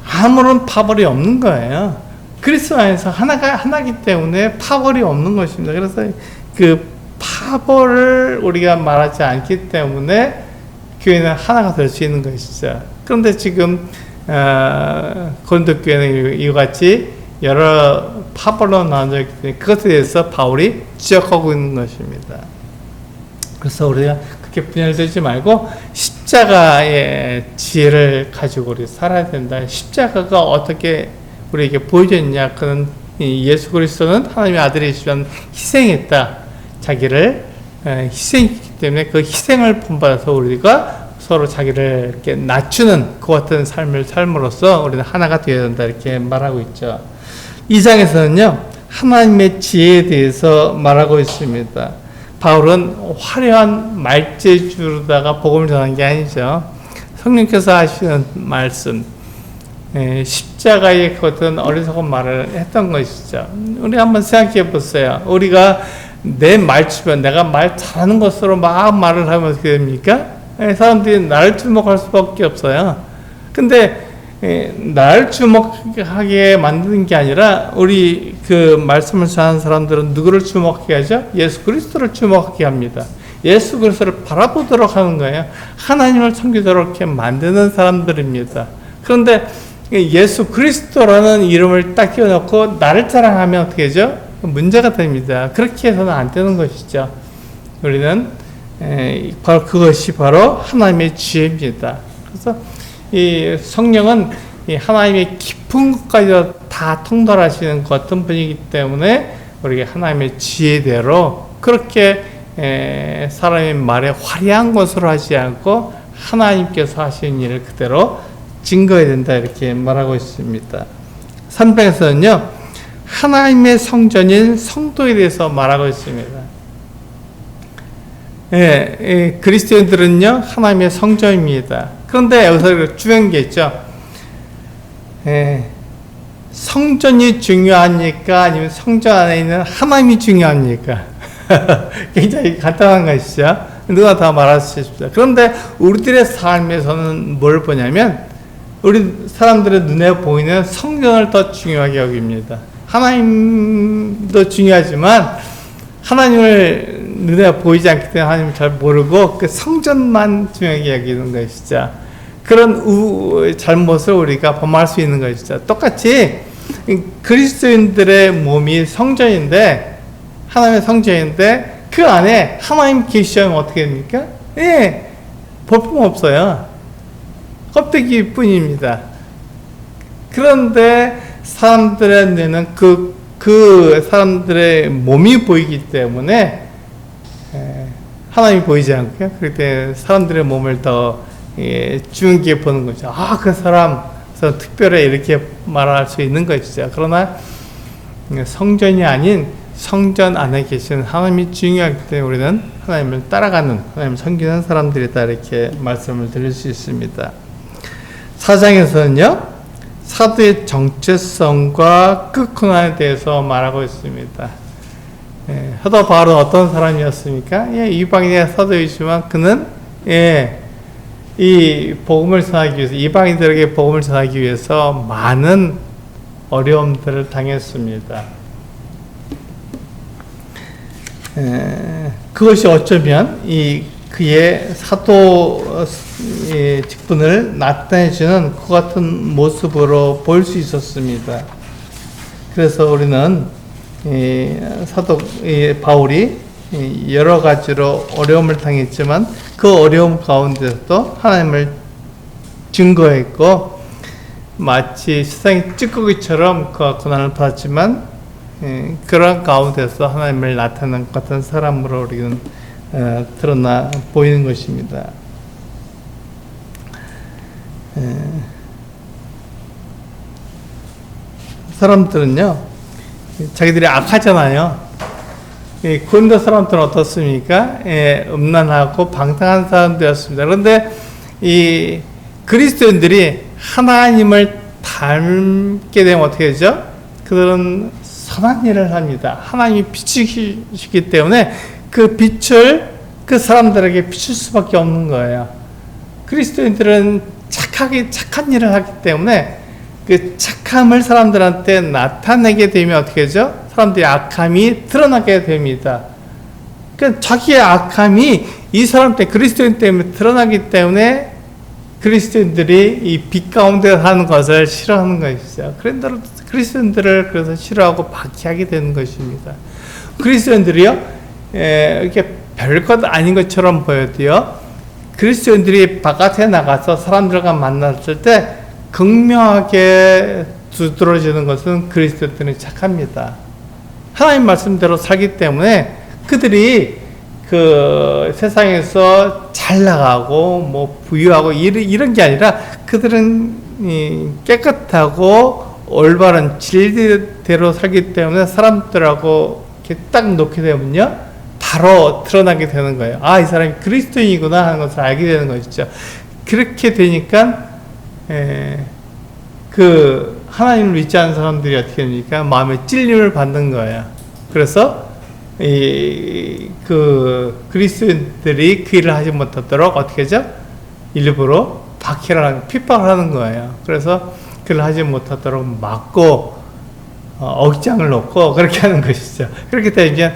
아무런 파벌이 없는 거예요. 그리스도 안에서 하나이기 때문에 파벌이 없는 것입니다. 그래서 그 파벌을 우리가 말하지 않기 때문에 교회는 하나가 될 수 있는 것이죠. 그런데 지금 고린도 교회는 이와 같이 여러 파벌로 나눠져 있기 때문에 그것에 대해서 바울이 지적하고 있는 것입니다. 그래서 우리가 그렇게 분열되지 말고 십자가의 지혜를 가지고 우리 살아야 된다. 십자가가 어떻게 우리에게 보여졌냐? 그는 예수 그리스도는 하나님의 아들이시면 희생했다. 자기를 희생했기 때문에 그 희생을 본받아서 우리가 서로 자기를 이렇게 낮추는 그 같은 삶을 삶으로써 우리는 하나가 되어야 된다 이렇게 말하고 있죠. 2장에서는요 하나님의 지혜에 대해서 말하고 있습니다. 바울은 화려한 말재주로다가 복음을 전한 게 아니죠. 성령께서 하시는 말씀, 십자가의 것은 어리석은 말을 했던 것이죠. 우리 한번 생각해 보세요. 우리가 내 말주변, 내가 말 잘하는 것으로 막 말을 하면 어떻게 됩니까? 사람들이 나를 주목할 수밖에 없어요. 근데 나를 주목하게 만드는 게 아니라 우리 그 말씀을 전하는 사람들은 누구를 주목하게 하죠? 예수 그리스도를 주목하게 합니다. 예수 그리스도를 바라보도록 하는 거예요. 하나님을 섬기도록 이렇게 만드는 사람들입니다. 그런데 예수 그리스도라는 이름을 딱 끼워놓고 나를 자랑하면 어떻게 하죠? 문제가 됩니다. 그렇게 해서는 안 되는 것이죠. 우리는 바로 그것이 바로 하나님의 지혜입니다. 그래서 이 성령은 이 하나님의 깊은 것까지 다 통달하시는 같은 분이기 때문에 우리가 하나님의 지혜대로 그렇게 사람의 말에 화려한 것으로 하지 않고 하나님께서 하시는 일을 그대로 증거해야 된다 이렇게 말하고 있습니다. 3장에서는요 하나님의 성전인 성도에 대해서 말하고 있습니다. 그리스도인들은요 하나님의 성전입니다. 그런데 여기서 중요한 게 있죠. 성전이 중요합니까? 아니면 성전 안에 있는 하나님이 중요합니까? 굉장히 간단한 것이죠. 누가 다 말할 수 있습니다. 그런데 우리들의 삶에서는 뭘 보냐면 우리 사람들의 눈에 보이는 성전을 더 중요하게 여깁니다. 하나님도 중요하지만 하나님을 눈에 보이지 않기 때문에 하나님을 잘 모르고 그 성전만 중요하게 여기는 것이죠. 그런 잘못을 우리가 범할 수 있는 것이죠. 똑같이 그리스도인들의 몸이 성전인데 하나님의 성전인데 그 안에 하나님 계시면 어떻게 됩니까? 볼품 없어요. 껍데기뿐입니다. 그런데 사람들의 눈에는 그 사람들의 몸이 보이기 때문에 하나님이 보이지 않고요. 그럴 때 사람들의 몸을 더 중요하게 보는 거죠. 그 사람 특별해 이렇게 말할 수 있는 것이죠. 그러나 성전이 아닌 성전 안에 계시는 하나님이 중요하기 때문에 우리는 하나님을 따라가는 하나님을 섬기는 사람들이다 이렇게 말씀을 드릴 수 있습니다. 4장에서는요 사도의 정체성과 끝근원에 대해서 말하고 있습니다. 사도 바울은 어떤 사람이었습니까? 이방인의 사도이지만 그는 이 복음을 전하기 위해서 이방인들에게 복음을 전하기 위해서 많은 어려움들을 당했습니다. 그것이 어쩌면 그의 사도 직분을 나타내주는 그 같은 모습으로 보일 수 있었습니다. 그래서 우리는 사도 바울이 여러 가지로 어려움을 당했지만 그 어려움 가운데서도 하나님을 증거했고 마치 세상의 찌꺼기처럼 그 고난을 받았지만 그런 가운데서 하나님을 나타내는 같은 사람으로 우리는 드러나 보이는 것입니다. 사람들은요 자기들이 악하잖아요. 고린도 사람들은 어떻습니까? 음란하고 방탕한 사람들이었습니다. 그런데 이 그리스도인들이 하나님을 닮게 되면 어떻게 되죠? 그들은 선한 일을 합니다. 하나님이 빛이시기 때문에 그 빛을 그 사람들에게 비출 수밖에 없는 거예요. 그리스도인들은 착한 일을 하기 때문에 그 착함을 사람들한테 나타내게 되면 어떻게 되죠? 사람들의 악함이 드러나게 됩니다. 그러니까 자기의 악함이 이 사람 때 그리스도인 때문에 드러나기 때문에 그리스도인들이 이 빛 가운데 사는 것을 싫어하는 것이죠. 그리스도인들을 그래서 싫어하고 박해하게 되는 것입니다. 그리스도인들이요, 이렇게 별것 아닌 것처럼 보여도요, 그리스도인들이 바깥에 나가서 사람들과 만났을 때 극명하게 두드러지는 것은 그리스도인들이 착합니다. 하나님 말씀대로 살기 때문에 그들이 그 세상에서 잘 나가고 뭐 부유하고 이런 게 아니라 그들은 깨끗하고 올바른 진리대로 살기 때문에 사람들하고 이렇게 딱 놓게 되면요 바로 드러나게 되는 거예요. 이 사람이 그리스도인이구나 하는 것을 알게 되는 것이죠. 그렇게 되니까 그 하나님을 믿지 않는 사람들이 어떻게 됩니까? 마음에 찔림을 받는 거예요. 그래서 그 그리스도인들이 그 일을 하지 못하도록 어떻게 하죠? 일부러 박해를 하는, 핍박을 하는 거예요. 그래서 그 일을 하지 못하도록 막고 억장을 놓고 그렇게 하는 것이죠. 그렇게 되면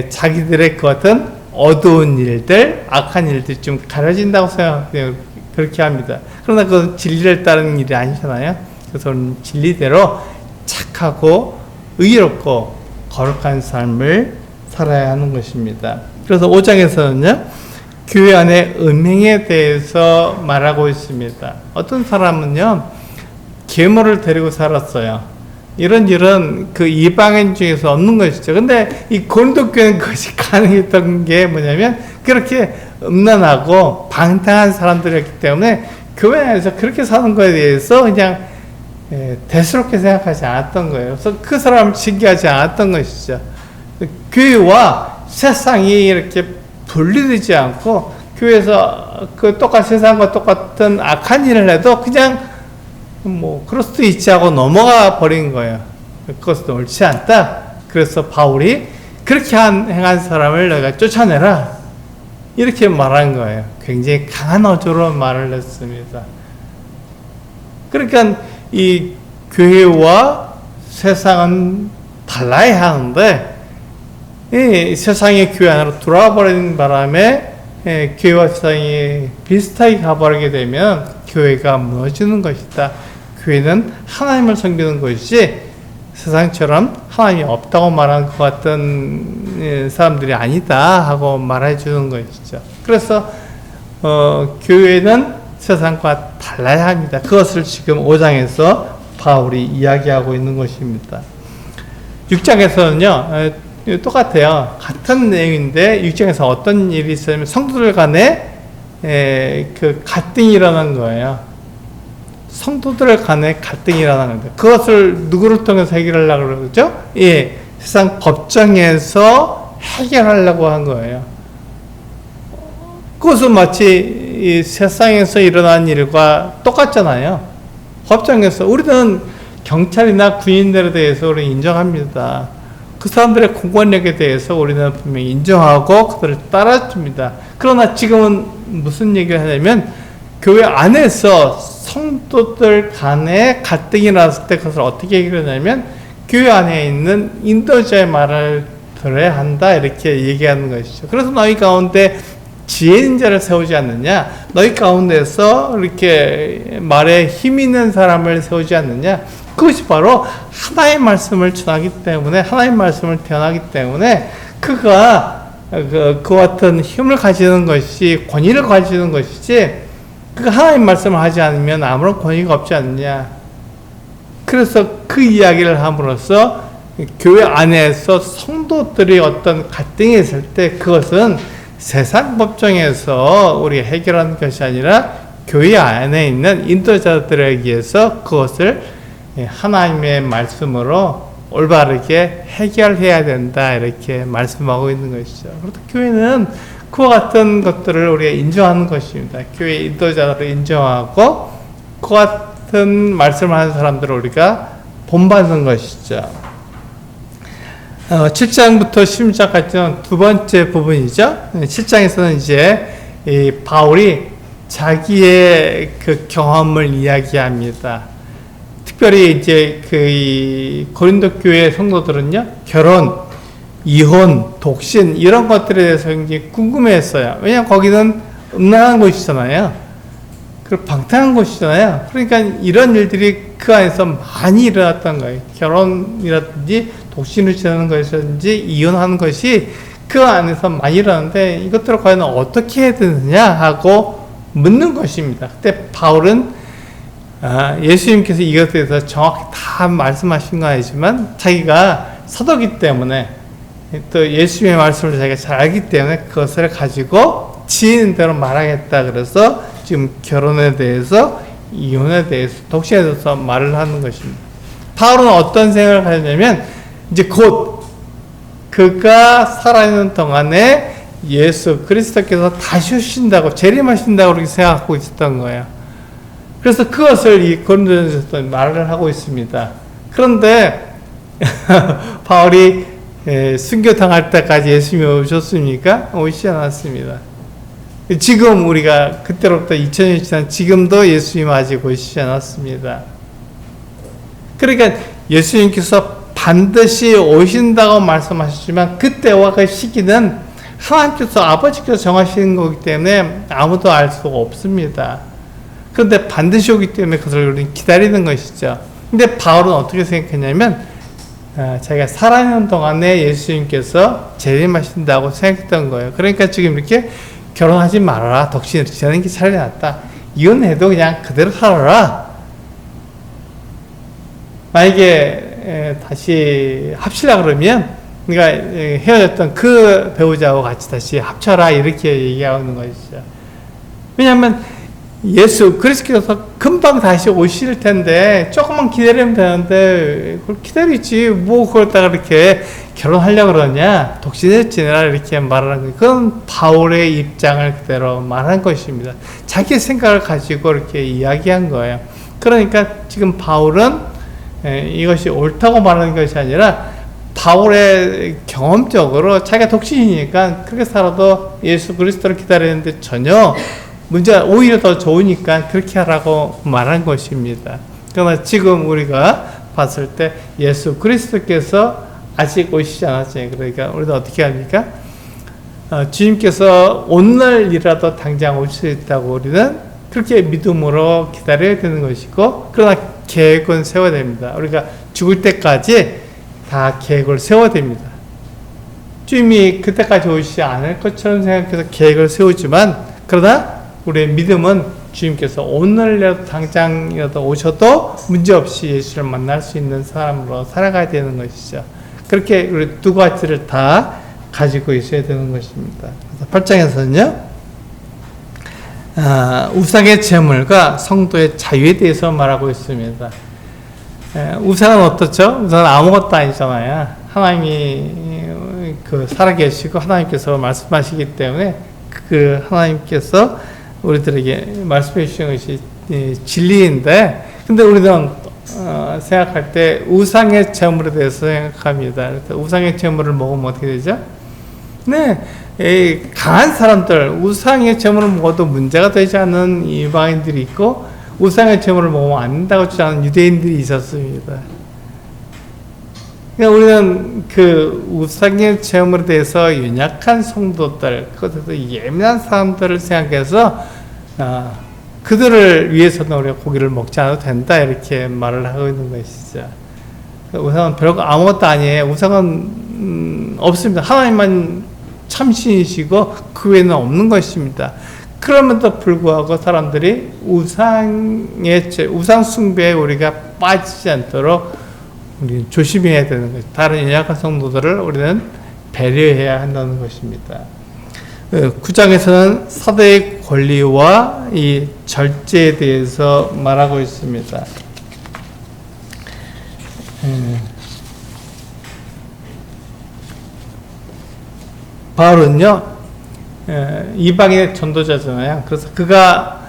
자기들의 그 같은 어두운 일들, 악한 일들이 좀 가려진다고 생각해요. 그렇게 합니다. 그러나 그건 진리를 따르는 일이 아니잖아요. 그래서 진리대로 착하고 의롭고 거룩한 삶을 살아야 하는 것입니다. 그래서 5장에서는요, 교회 안의 음행에 대해서 말하고 있습니다. 어떤 사람은요, 계모를 데리고 살았어요. 이런 일은 그 이방인 중에서 없는 것이죠. 근데 이 고린도 교회는 그것이 가능했던 게 뭐냐면, 그렇게 음란하고 방탕한 사람들이었기 때문에 교회 안에서 그렇게 사는 거에 대해서 그냥 대수롭게 생각하지 않았던 거예요. 그래서 그 사람을 징계하지 않았던 것이죠. 교회와 세상이 이렇게 분리되지 않고 교회에서 그 세상과 똑같은 악한 일을 해도 그냥 그럴 수도 있지 하고 넘어가 버린 거예요. 그것은 옳지 않다. 그래서 바울이 그렇게 행한 사람을 내가 쫓아내라. 이렇게 말한 거예요. 굉장히 강한 어조로 말을 했습니다. 그러니까 이 교회와 세상은 달라야 하는데 이 세상이 교회 안으로 들어와 버리는 바람에 교회와 세상이 비슷하게 가버리게 되면 교회가 무너지는 것이다. 교회는 하나님을 섬기는 것이지 세상처럼 하나님이 없다고 말하는 것 같은 사람들이 아니다 하고 말해 주는 것이죠. 그래서 교회는 세상과 달라야 합니다. 그것을 지금 5장에서 바울이 이야기하고 있는 것입니다. 6장에서는요 똑같아요. 같은 내용인데 6장에서 어떤 일이 있었냐면 성도들 간에 그 갈등이 일어난 거예요. 성도들 간에 갈등이 일어나는 거예요. 그것을 누구를 통해서 해결하려고 그러죠? 세상 법정에서 해결하려고 한 거예요. 그것은 마치 이 세상에서 일어난 일과 똑같잖아요. 법정에서 우리는 경찰이나 군인들에 대해서 우리 인정합니다. 그 사람들의 공권력에 대해서 우리는 분명히 인정하고 그들을 따라줍니다. 그러나 지금은 무슨 얘기를 하냐면 교회 안에서 성도들 간에 갈등이 났을 때 그것을 어떻게 해결하냐면 교회 안에 있는 인도자의 말을 들어야 한다 이렇게 얘기하는 것이죠. 그래서 너희 가운데 지혜 있는 자를 세우지 않느냐, 너희 가운데서 이렇게 말에 힘 있는 사람을 세우지 않느냐, 그것이 바로 하나의 말씀을 전하기 때문에, 하나의 말씀을 전하기 때문에 그가 그 같은 힘을 가지는 것이, 권위를 가지는 것이지 그 하나님 말씀을 하지 않으면 아무런 권위가 없지 않느냐. 그래서 그 이야기를 함으로써 교회 안에서 성도들이 어떤 갈등이 있을 때 그것은 세상 법정에서 우리가 해결하는 것이 아니라 교회 안에 있는 인도자들에 의해서 그것을 하나님의 말씀으로 올바르게 해결해야 된다 이렇게 말씀하고 있는 것이죠. 그래서 교회는 그와 같은 것들을 우리가 인정하는 것입니다. 교회 인도자들을 인정하고 그와 같은 말씀을 하는 사람들을 우리가 본받는 것이죠. 7장부터 16장까지는 두 번째 부분이죠. 7장에서는 이제 이 바울이 자기의 그 경험을 이야기합니다. 특별히 이제 그 고린도 교회 성도들은요, 결혼, 이혼, 독신 이런 것들에 대해서 굉장히 궁금해했어요. 왜냐하면 거기는 음란한 곳이잖아요. 그리고 방탕한 곳이잖아요. 그러니까 이런 일들이 그 안에서 많이 일어났던 거예요. 결혼이라든지 독신을 지내는 것이라든지 이혼하는 것이 그 안에서 많이 일어나는데 이것들을 과연 어떻게 해야 되느냐 하고 묻는 것입니다. 그때 바울은 예수님께서 이것에 대해서 정확히 다 말씀하신 건 아니지만 자기가 사도기 때문에 또 예수님의 말씀을 자기가 잘 알기 때문에 그것을 가지고 지혜는 대로 말하겠다. 그래서 지금 결혼에 대해서, 이혼에 대해서, 독신에 대해서 말을 하는 것입니다. 바울은 어떤 생각을 하냐면 이제 곧 그가 살아있는 동안에 예수 그리스도께서 다시 오신다고, 재림하신다고 그렇게 생각하고 있었던 거예요. 그래서 그것을 이 고린도전서에서 말을 하고 있습니다. 그런데 바울이 순교당할 때까지 예수님이 오셨습니까? 오시지 않았습니다. 지금 우리가 그때로부터 2000년이 지난 지금도 예수님 아직 오시지 않았습니다. 그러니까 예수님께서 반드시 오신다고 말씀하셨지만 그때와 그 시기는 하나님께서, 아버지께서 정하시는 거기 때문에 아무도 알 수가 없습니다. 그런데 반드시 오기 때문에 그것을 우리는 기다리는 것이죠. 근데 바울은 어떻게 생각했냐면 자기가 살아있는 동안에 예수님께서 재림하신다고 생각했던 거예요. 그러니까 지금 이렇게 결혼하지 말아라, 독신을 지내는 게 차라리 낫다, 이혼해도 그냥 그대로 살아라, 만약에 다시 합치려고 그러면 그러니까 헤어졌던 그 배우자하고 같이 다시 합쳐라 이렇게 얘기하는 것이죠. 왜냐하면 예수 그리스도께서 금방 다시 오실 텐데 조금만 기다리면 되는데 그걸 기다리지 뭐 그러다가 이렇게 결혼하려고 그러냐, 독신을 지내라 이렇게 말하는 거예요. 그건 바울의 입장을 그대로 말한 것입니다. 자기 생각을 가지고 이렇게 이야기한 거예요. 그러니까 지금 바울은 이것이 옳다고 말하는 것이 아니라 바울의 경험적으로 자기가 독신이니까 그렇게 살아도 예수 그리스도를 기다리는데 전혀 문제가 오히려 더 좋으니까 그렇게 하라고 말한 것입니다. 그러나 지금 우리가 봤을 때 예수 그리스도께서 아직 오시지 않았어요. 그러니까 우리도 어떻게 합니까? 주님께서 오늘이라도 당장 올 수 있다고 우리는 그렇게 믿음으로 기다려야 되는 것이고, 그러나 계획은 세워야 됩니다. 우리가 죽을 때까지 다 계획을 세워야 됩니다. 주님이 그때까지 오시지 않을 것처럼 생각해서 계획을 세우지만, 그러나 우리의 믿음은 주님께서 오늘이라도 당장이라도 오셔도 문제없이 예수를 만날 수 있는 사람으로 살아가야 되는 것이죠. 그렇게 우리 두 가지를 다 가지고 있어야 되는 것입니다. 그래서 8장에서는요, 우상의 제물과 성도의 자유에 대해서 말하고 있습니다. 우상은 어떻죠? 우상은 아무것도 아니잖아요. 하나님이 살아계시고 하나님께서 말씀하시기 때문에 그 하나님께서 우리들에게 말씀해 주신 것이 진리인데, 근데 우리는 생각할 때 우상의 제물에 대해서 생각합니다. 우상의 제물을 먹으면 어떻게 되죠? 네, 강한 사람들, 우상의 제물을 먹어도 문제가 되지 않는 이방인들이 있고, 우상의 제물을 먹으면 안 된다고 주장하는 유대인들이 있었습니다. 그러니까 우리는 그 우상의 제물에 대해서 연약한 성도들, 그것에서 예민한 사람들을 생각해서 그들을 위해서는 우리가 고기를 먹지 않아도 된다 이렇게 말을 하고 있는 것이죠. 우상은 별거 아무것도 아니에요. 우상은 없습니다. 하나님만 참신이시고 그 외에는 없는 것입니다. 그럼에도 불구하고 사람들이 우상 숭배에 우리가 빠지지 않도록 우리 조심해야 되는 것이죠. 다른 연약한 성도들을 우리는 배려해야 한다는 것입니다. 9장에서는 사대의 권리와 이 절제에 대해서 말하고 있습니다. 바울은요, 이방인의 전도자잖아요. 그래서 그가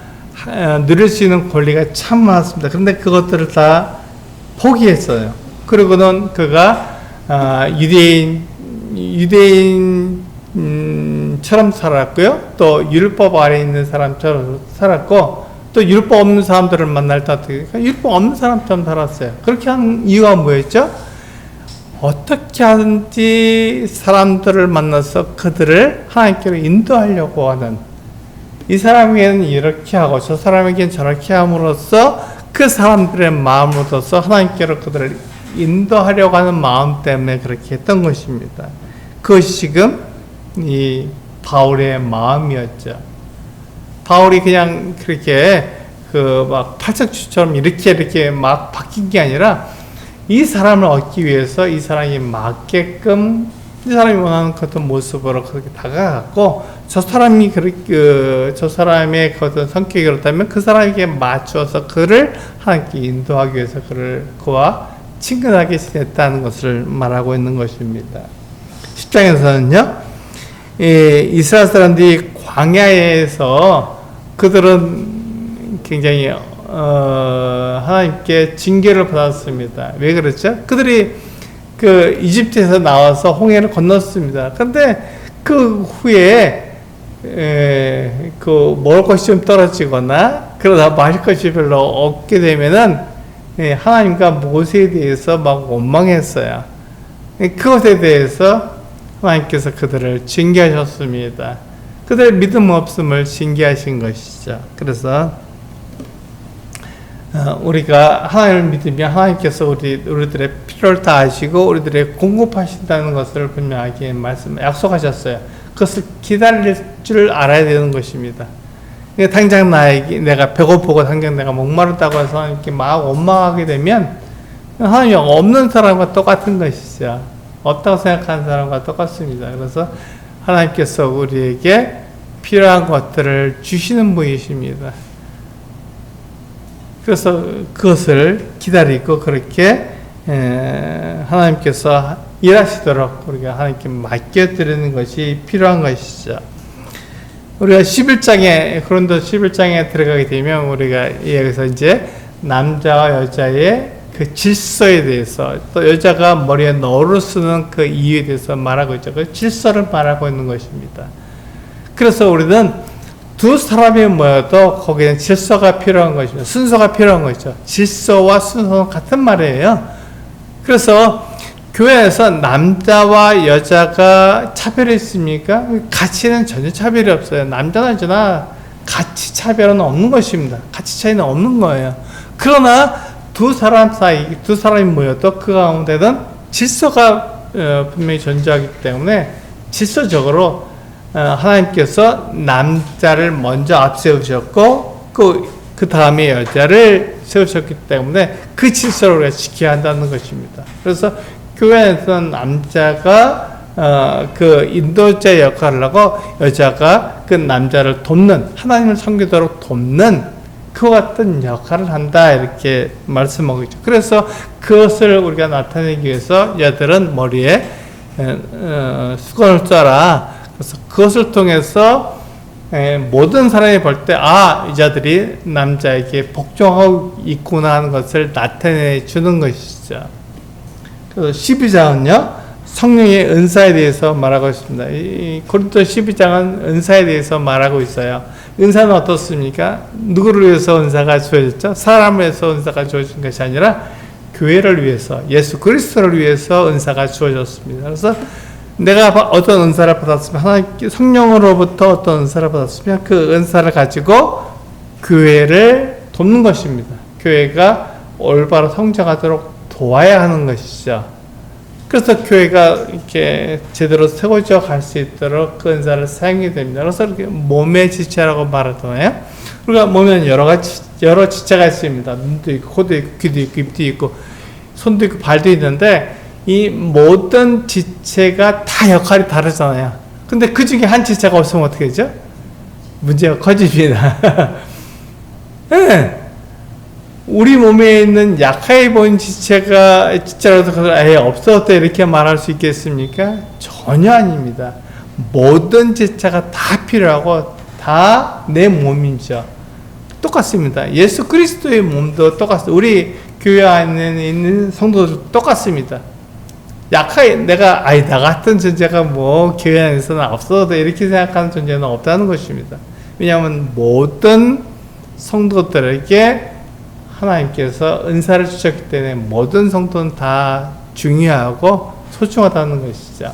누릴 수 있는 권리가 참 많았습니다. 그런데 그것들을 다 포기했어요. 그리고는 그가 유대인처럼 살았고요. 또 율법 아래에 있는 사람처럼 살았고, 또 율법 없는 사람들을 만날 때 어떻게, 율법 없는 사람처럼 살았어요. 그렇게 한 이유가 뭐였죠? 어떻게 하든지 사람들을 만나서 그들을 하나님께로 인도하려고 하는, 이 사람에게는 이렇게 하고 저 사람에게는 저렇게 함으로써 그 사람들의 마음을 얻어서 하나님께로 그들을 인도하려고 하는 마음 때문에 그렇게 했던 것입니다. 그것이 지금 이 바울의 마음이었죠. 바울이 그냥 그렇게 막 팔색추처럼 이렇게 막 바뀐 게 아니라, 이 사람을 얻기 위해서 이 사람이 맞게끔 이 사람이 원하는 어떤 모습으로 그렇게 다가갔고, 저 사람이 저 사람의 어떤 성격이 그렇다면 그 사람에게 맞추어서 그를 하나님께 인도하기 위해서 그와 친근하게 지냈다는 것을 말하고 있는 것입니다. 10장에서는요, 이스라엘 사람들이 광야에서 그들은 굉장히 하나님께 징계를 받았습니다. 왜 그랬죠? 그들이 그 이집트에서 나와서 홍해를 건넜습니다. 그런데 그 후에 먹을 것이 좀 떨어지거나 그러다 마실 것이 별로 없게 되면은 하나님과 모세에 대해서 막 원망했어요. 그것에 대해서 하나님께서 그들을 징계하셨습니다. 그들의 믿음 없음을 징계하신 것이죠. 그래서 우리가 하나님을 믿으면 하나님께서 우리들의 필요를 다 아시고 우리들의 공급하신다는 것을 분명하게 약속하셨어요. 그것을 기다릴 줄 알아야 되는 것입니다. 당장 내가 배고프고 당장 내가 목마르다고 해서 하나님께 막 원망하게 되면 하나님이 없는 사람과 똑같은 것이죠. 없다고 생각하는 사람과 똑같습니다. 그래서 하나님께서 우리에게 필요한 것들을 주시는 분이십니다. 그래서 그것을 기다리고 그렇게 하나님께서 일하시도록 우리가 하나님께 맡겨드리는 것이 필요한 것이죠. 우리가 11장에, 고린도 11장에 들어가게 되면 우리가 여기서 이제 남자와 여자의 그 질서에 대해서, 또 여자가 머리에 너를 쓰는 그 이유에 대해서 말하고 있죠. 그 질서를 말하고 있는 것입니다. 그래서 우리는 두 사람이 모여도 거기에는 질서가 필요한 것이죠. 순서가 필요한 것이죠. 질서와 순서는 같은 말이에요. 그래서 교회에서 남자와 여자가 차별이 있습니까? 가치는 전혀 차별이 없어요. 남자나 여자나 가치 차별은 없는 것입니다. 가치 차이는 없는 거예요. 그러나 두 사람이 모여도 그 가운데는 질서가 분명히 존재하기 때문에 질서적으로 하나님께서 남자를 먼저 앞세우셨고 그 다음에 여자를 세우셨기 때문에 그 질서를 우리가 지켜야 한다는 것입니다. 그래서 교회에서는 남자가 그 인도자 역할을 하고 여자가 그 남자를 돕는, 하나님을 섬기도록 돕는 그와 같은 역할을 한다, 이렇게 말씀하고 있죠. 그래서 그것을 우리가 나타내기 위해서 여자들은 머리에 수건을 써라. 그래서 그것을 통해서 모든 사람이 볼 때 여자들이 남자에게 복종하고 있구나 하는 것을 나타내 주는 것이죠. 그래서 12장은요 성령의 은사에 대해서 말하고 있습니다. 이 고린도 12장은 은사에 대해서 말하고 있어요. 은사는 어떻습니까? 누구를 위해서 은사가 주어졌죠? 사람을 위해서 은사가 주어진 것이 아니라 교회를 위해서, 예수 그리스도를 위해서 은사가 주어졌습니다. 그래서 내가 어떤 은사를 받았으면, 하나님께 성령으로부터 어떤 은사를 받았으면 그 은사를 가지고 교회를 돕는 것입니다. 교회가 올바로 성장하도록 도와야 하는 것이죠. 그래서 교회가 이렇게 제대로 세워져 갈 수 있도록 그 은사를 사용이 됩니다. 그래서 이렇게 몸의 지체라고 말하잖아요. 우리가 몸에는 여러 지체가 있습니다. 눈도 있고, 코도 있고, 귀도 있고, 입도 있고, 손도 있고, 발도 있는데 이 모든 지체가 다 역할이 다르잖아요. 근데 그 중에 한 지체가 없으면 어떻게 되죠? 문제가 커집니다. 네. 우리 몸에 있는 약하게 보이는 지체라도 그걸 아예 없었다 이렇게 말할 수 있겠습니까? 전혀 아닙니다. 모든 지체가 다 필요하고 다 내 몸이죠. 똑같습니다. 예수 그리스도의 몸도 똑같습니다. 우리 교회 안에 있는 성도도 똑같습니다. 약하게 나 같은 존재가 교회 안에서는 없어도 이렇게 생각하는 존재는 없다는 것입니다. 왜냐하면 모든 성도들에게 하나님께서 은사를 주셨기 때문에 모든 성도는 다 중요하고 소중하다는 것이죠.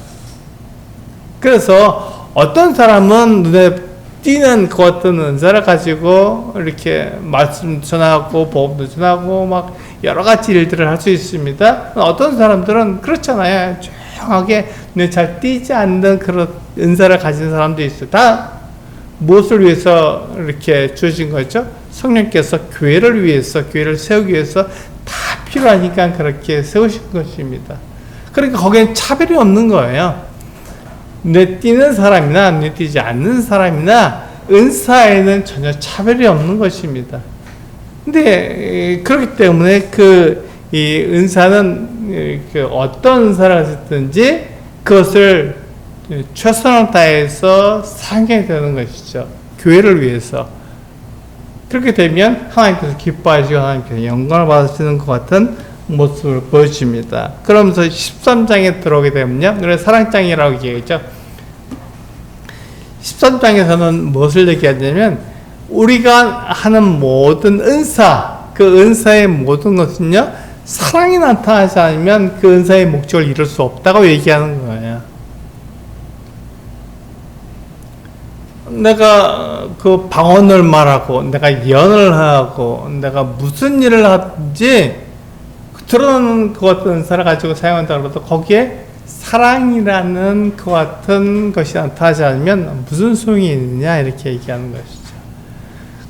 그래서 어떤 사람은 눈에 띄는 그 어떤 은사를 가지고 이렇게 말씀 전하고 복음도 전하고 막 여러 가지 일들을 할 수 있습니다. 어떤 사람들은 그렇잖아요. 조용하게 눈에 잘 띄지 않는 그런 은사를 가진 사람도 있어요. 다 무엇을 위해서 이렇게 주어진 거죠? 성령께서 교회를 위해서, 교회를 세우기 위해서 다 필요하니까 그렇게 세우신 것입니다. 그러니까 거기엔 차별이 없는 거예요. 눈에 띄는 사람이나 눈에 띄지 않는 사람이나 은사에는 전혀 차별이 없는 것입니다. 근데 그렇기 때문에 이 은사는 어떤 은사를 하셨든지 그것을 최선을 다해서 사용해야 되는 것이죠. 교회를 위해서. 그렇게 되면 하나님께서 기뻐하시고 하나님께서 영광을 받으시는 것 같은 모습을 보여줍니다. 그러면서 13장에 들어오게 되면요. 그래서 사랑장이라고 얘기하죠. 13장에서는 무엇을 얘기하냐면 우리가 하는 모든 은사, 그 은사의 모든 것은요. 사랑이 나타나지 않으면 그 은사의 목적을 이룰 수 없다고 얘기하는 거예요. 내가 그 방언을 말하고 내가 예언을 하고 내가 무슨 일을 하든지 드러나는 그 같은 은사를 가지고 사용한다고 해도 거기에 사랑이라는 그 같은 것이 나타나지 않으면 무슨 소용이 있느냐 이렇게 얘기하는 것이죠.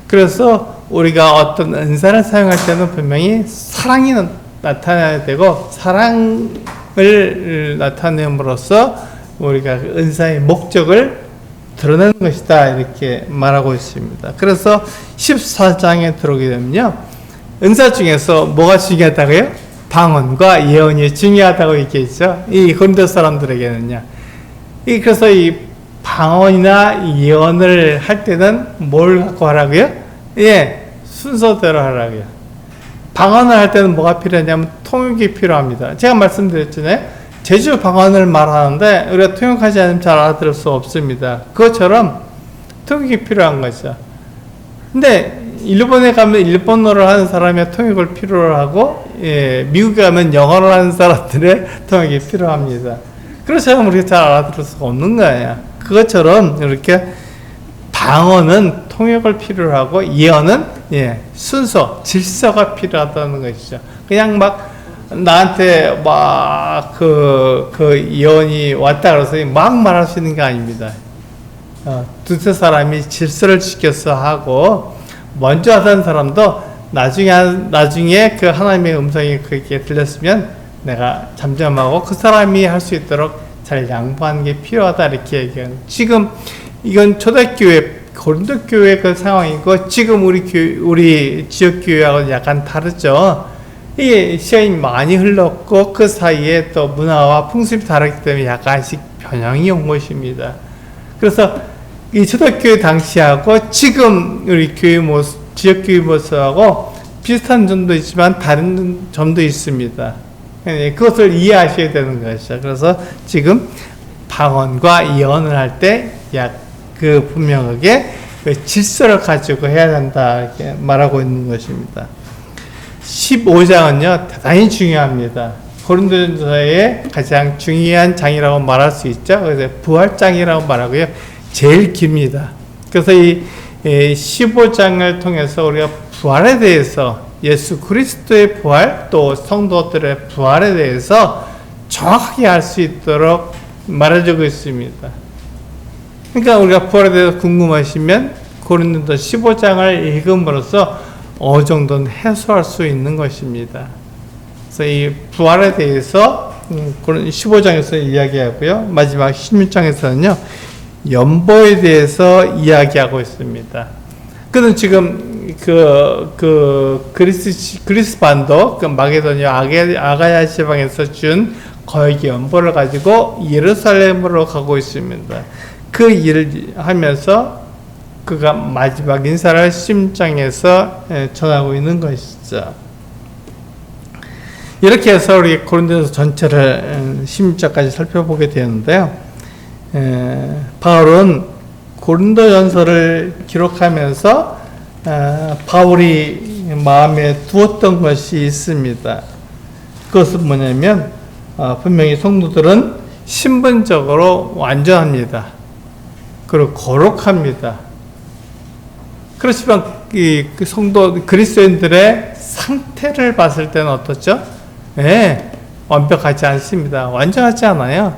그래서 우리가 어떤 은사를 사용할 때는 분명히 사랑이 나타나야 되고 사랑을 나타냄으로써 우리가 그 은사의 목적을 드러내는 것이다 이렇게 말하고 있습니다. 그래서 14장에 들어오게 되면요. 은사 중에서 뭐가 중요하다고요? 방언과 예언이 중요하다고 얘기했죠. 이 고린도 사람들에게는요. 그래서 이 방언이나 예언을 할 때는 뭘 갖고 하라고요? 예, 순서대로 하라고요. 방언을 할 때는 뭐가 필요하냐면 통역이 필요합니다. 제가 말씀드렸잖아요. 제주 방언을 말하는데 우리가 통역하지 않으면 잘 알아들을 수 없습니다. 그것처럼 통역이 필요한 거죠. 근데 일본에 가면 일본어를 하는 사람의 통역을 필요로 하고, 예, 미국에 가면 영어를 하는 사람들의 통역이 필요합니다. 그렇지 않으면 우리가 잘 알아들을 수가 없는 거예요. 그것처럼 이렇게 방언은 통역을 필요로 하고 예언은, 예, 순서, 질서가 필요하다는 것이죠. 그냥 막 나한테 막 그 예언이 왔다 그래서 막 말할 수 있는 게 아닙니다. 두세 사람이 질서를 지켜서 하고 먼저 하던 사람도 나중에 그 하나님의 음성이 그렇게 들렸으면 내가 잠잠하고 그 사람이 할 수 있도록 잘 양보하는 게 필요하다 이렇게 얘기하는. 지금 이건 초대교회 고린도 교회 그 상황이고 지금 우리 지역 교회하고 약간 다르죠. 이게 시간이 많이 흘렀고 그 사이에 또 문화와 풍습이 다르기 때문에 약간씩 변형이 온 것입니다. 그래서 이 초대교회 당시하고 지금 우리 교회 모습, 지역 교회 모습하고 비슷한 점도 있지만 다른 점도 있습니다. 그것을 이해하셔야 되는 것이죠. 그래서 지금 방언과 예언을 할 때 약 그 분명하게 그 질서를 가지고 해야 된다 이렇게 말하고 있는 것입니다. 15장은요 대단히 중요합니다. 고린도전서의 가장 중요한 장이라고 말할 수 있죠. 그래서 부활장이라고 말하고요. 제일 깁니다. 그래서 이 15장을 통해서 우리가 부활에 대해서 예수 그리스도의 부활 또 성도들의 부활에 대해서 정확하게 알 수 있도록 말해주고 있습니다. 그러니까 우리가 부활에 대해서 궁금하시면 고린도서 15장을 읽음으로써 어느 정도는 해소할 수 있는 것입니다. 그래서 이 부활에 대해서 15장에서 이야기하고요. 마지막 16장에서는요. 연보에 대해서 이야기하고 있습니다. 그는 지금 그리스 반도 그 마게도냐 아가야 지방에서 준 거액의 연보를 가지고 예루살렘으로 가고 있습니다. 그 일을 하면서 그가 마지막 인사를 16장에서 전하고 있는 것이죠. 이렇게 해서 우리 고린도서 전체를 16장까지 살펴보게 되는데요. 바울은 고린도전서를 기록하면서 바울이 마음에 두었던 것이 있습니다. 그것은 뭐냐면 분명히 성도들은 신분적으로 완전합니다. 그리고 거룩합니다. 그렇지만 그 성도 그리스도인들의 상태를 봤을 때는 어떻죠? 네, 완벽하지 않습니다. 완전하지 않아요.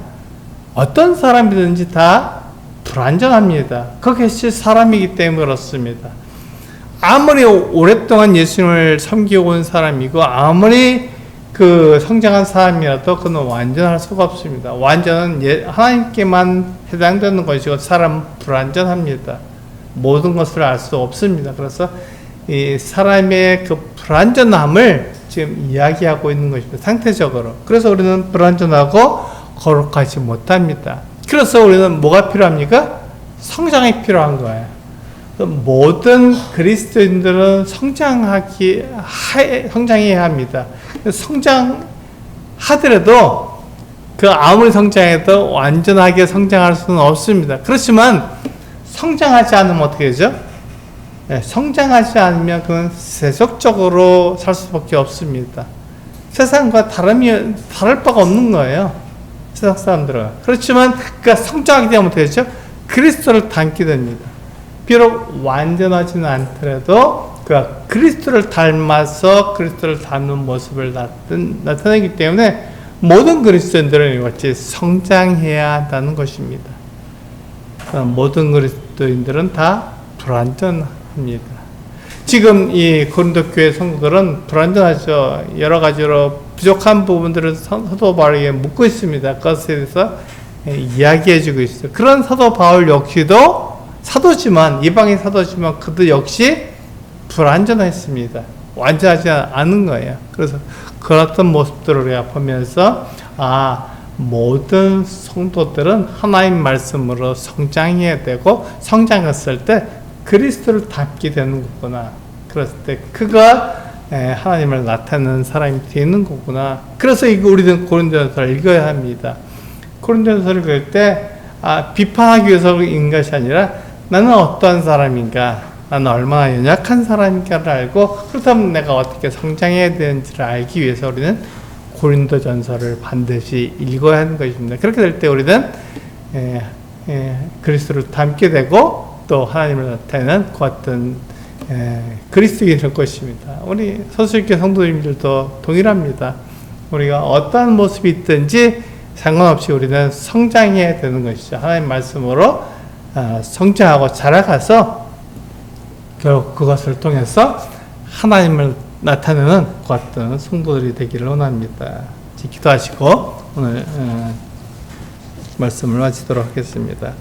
어떤 사람이든지 다 불완전합니다. 그것이 사람이기 때문에 그렇습니다. 아무리 오랫동안 예수님을 섬기고 온 사람이고 아무리 그 성장한 사람이라도 그는 완전할 수가 없습니다. 완전은 하나님께만 해당되는 것이고 사람은 불완전합니다. 모든 것을 알 수 없습니다. 그래서 이 사람의 그 불완전함을 지금 이야기하고 있는 것입니다. 상태적으로. 그래서 우리는 불완전하고 거룩하지 못합니다. 그래서 우리는 뭐가 필요합니까? 성장이 필요한 거예요. 모든 그리스도인들은 성장해야 합니다. 성장하더라도 그 아무리 성장해도 완전하게 성장할 수는 없습니다. 그렇지만 성장하지 않으면 어떻게 되죠? 네, 성장하지 않으면 그건 세속적으로 살 수밖에 없습니다. 세상과 다를 바가 없는 거예요. 세상 사람들은. 그렇지만 그가 성장하게 되면 어떻게 되죠? 그리스도를 닮게 됩니다. 비록 완전하지는 않더라도 그가 그리스도를 닮아서 그리스도를 닮는 모습을 나타내기 때문에 모든 그리스도인들은 이같이 성장해야 한다는 것입니다. 모든 그리스도인들은 다 불완전합니다. 지금 이 고린도 교회 성도들은 불완전하죠. 여러 가지로 부족한 부분들을 사도 바울에게 묻고 있습니다. 그것에 대해서 이야기해주고 있어요. 그런 사도 바울 역시도 사도지만 이방인 사도지만 그도 역시 불완전했습니다. 완전하지 않은 거예요. 그래서 그런 모습들을 우리가 보면서 모든 성도들은 하나님 말씀으로 성장해야 되고 성장했을 때 그리스도를 닮게 되는 거구나. 그랬을 때 그가 하나님을 나타내는 사람이 되는 거구나. 그래서 이거 우리는 고린도전서를 읽어야 합니다. 고린도전서를 읽을 때 비판하기 위해서 읽는 것이 아니라 나는 어떠한 사람인가, 나는 얼마나 연약한 사람인가를 알고 그렇다면 내가 어떻게 성장해야 되는지를 알기 위해서 우리는 고린도전서를 반드시 읽어야 하는 것입니다. 그렇게 될 때 우리는 그리스도를 닮게 되고 또 하나님을 나타내는 그 같은 그리스도인이 될 것입니다. 우리 서술교 성도님들도 동일합니다. 우리가 어떠한 모습이 있든지 상관없이 우리는 성장해야 되는 것이죠. 하나님 말씀으로 성장하고 자라가서 결국 그것을 통해서 하나님을 나타내는 그 같은 성도들이 되기를 원합니다. 기도하시고 오늘 말씀을 마치도록 하겠습니다.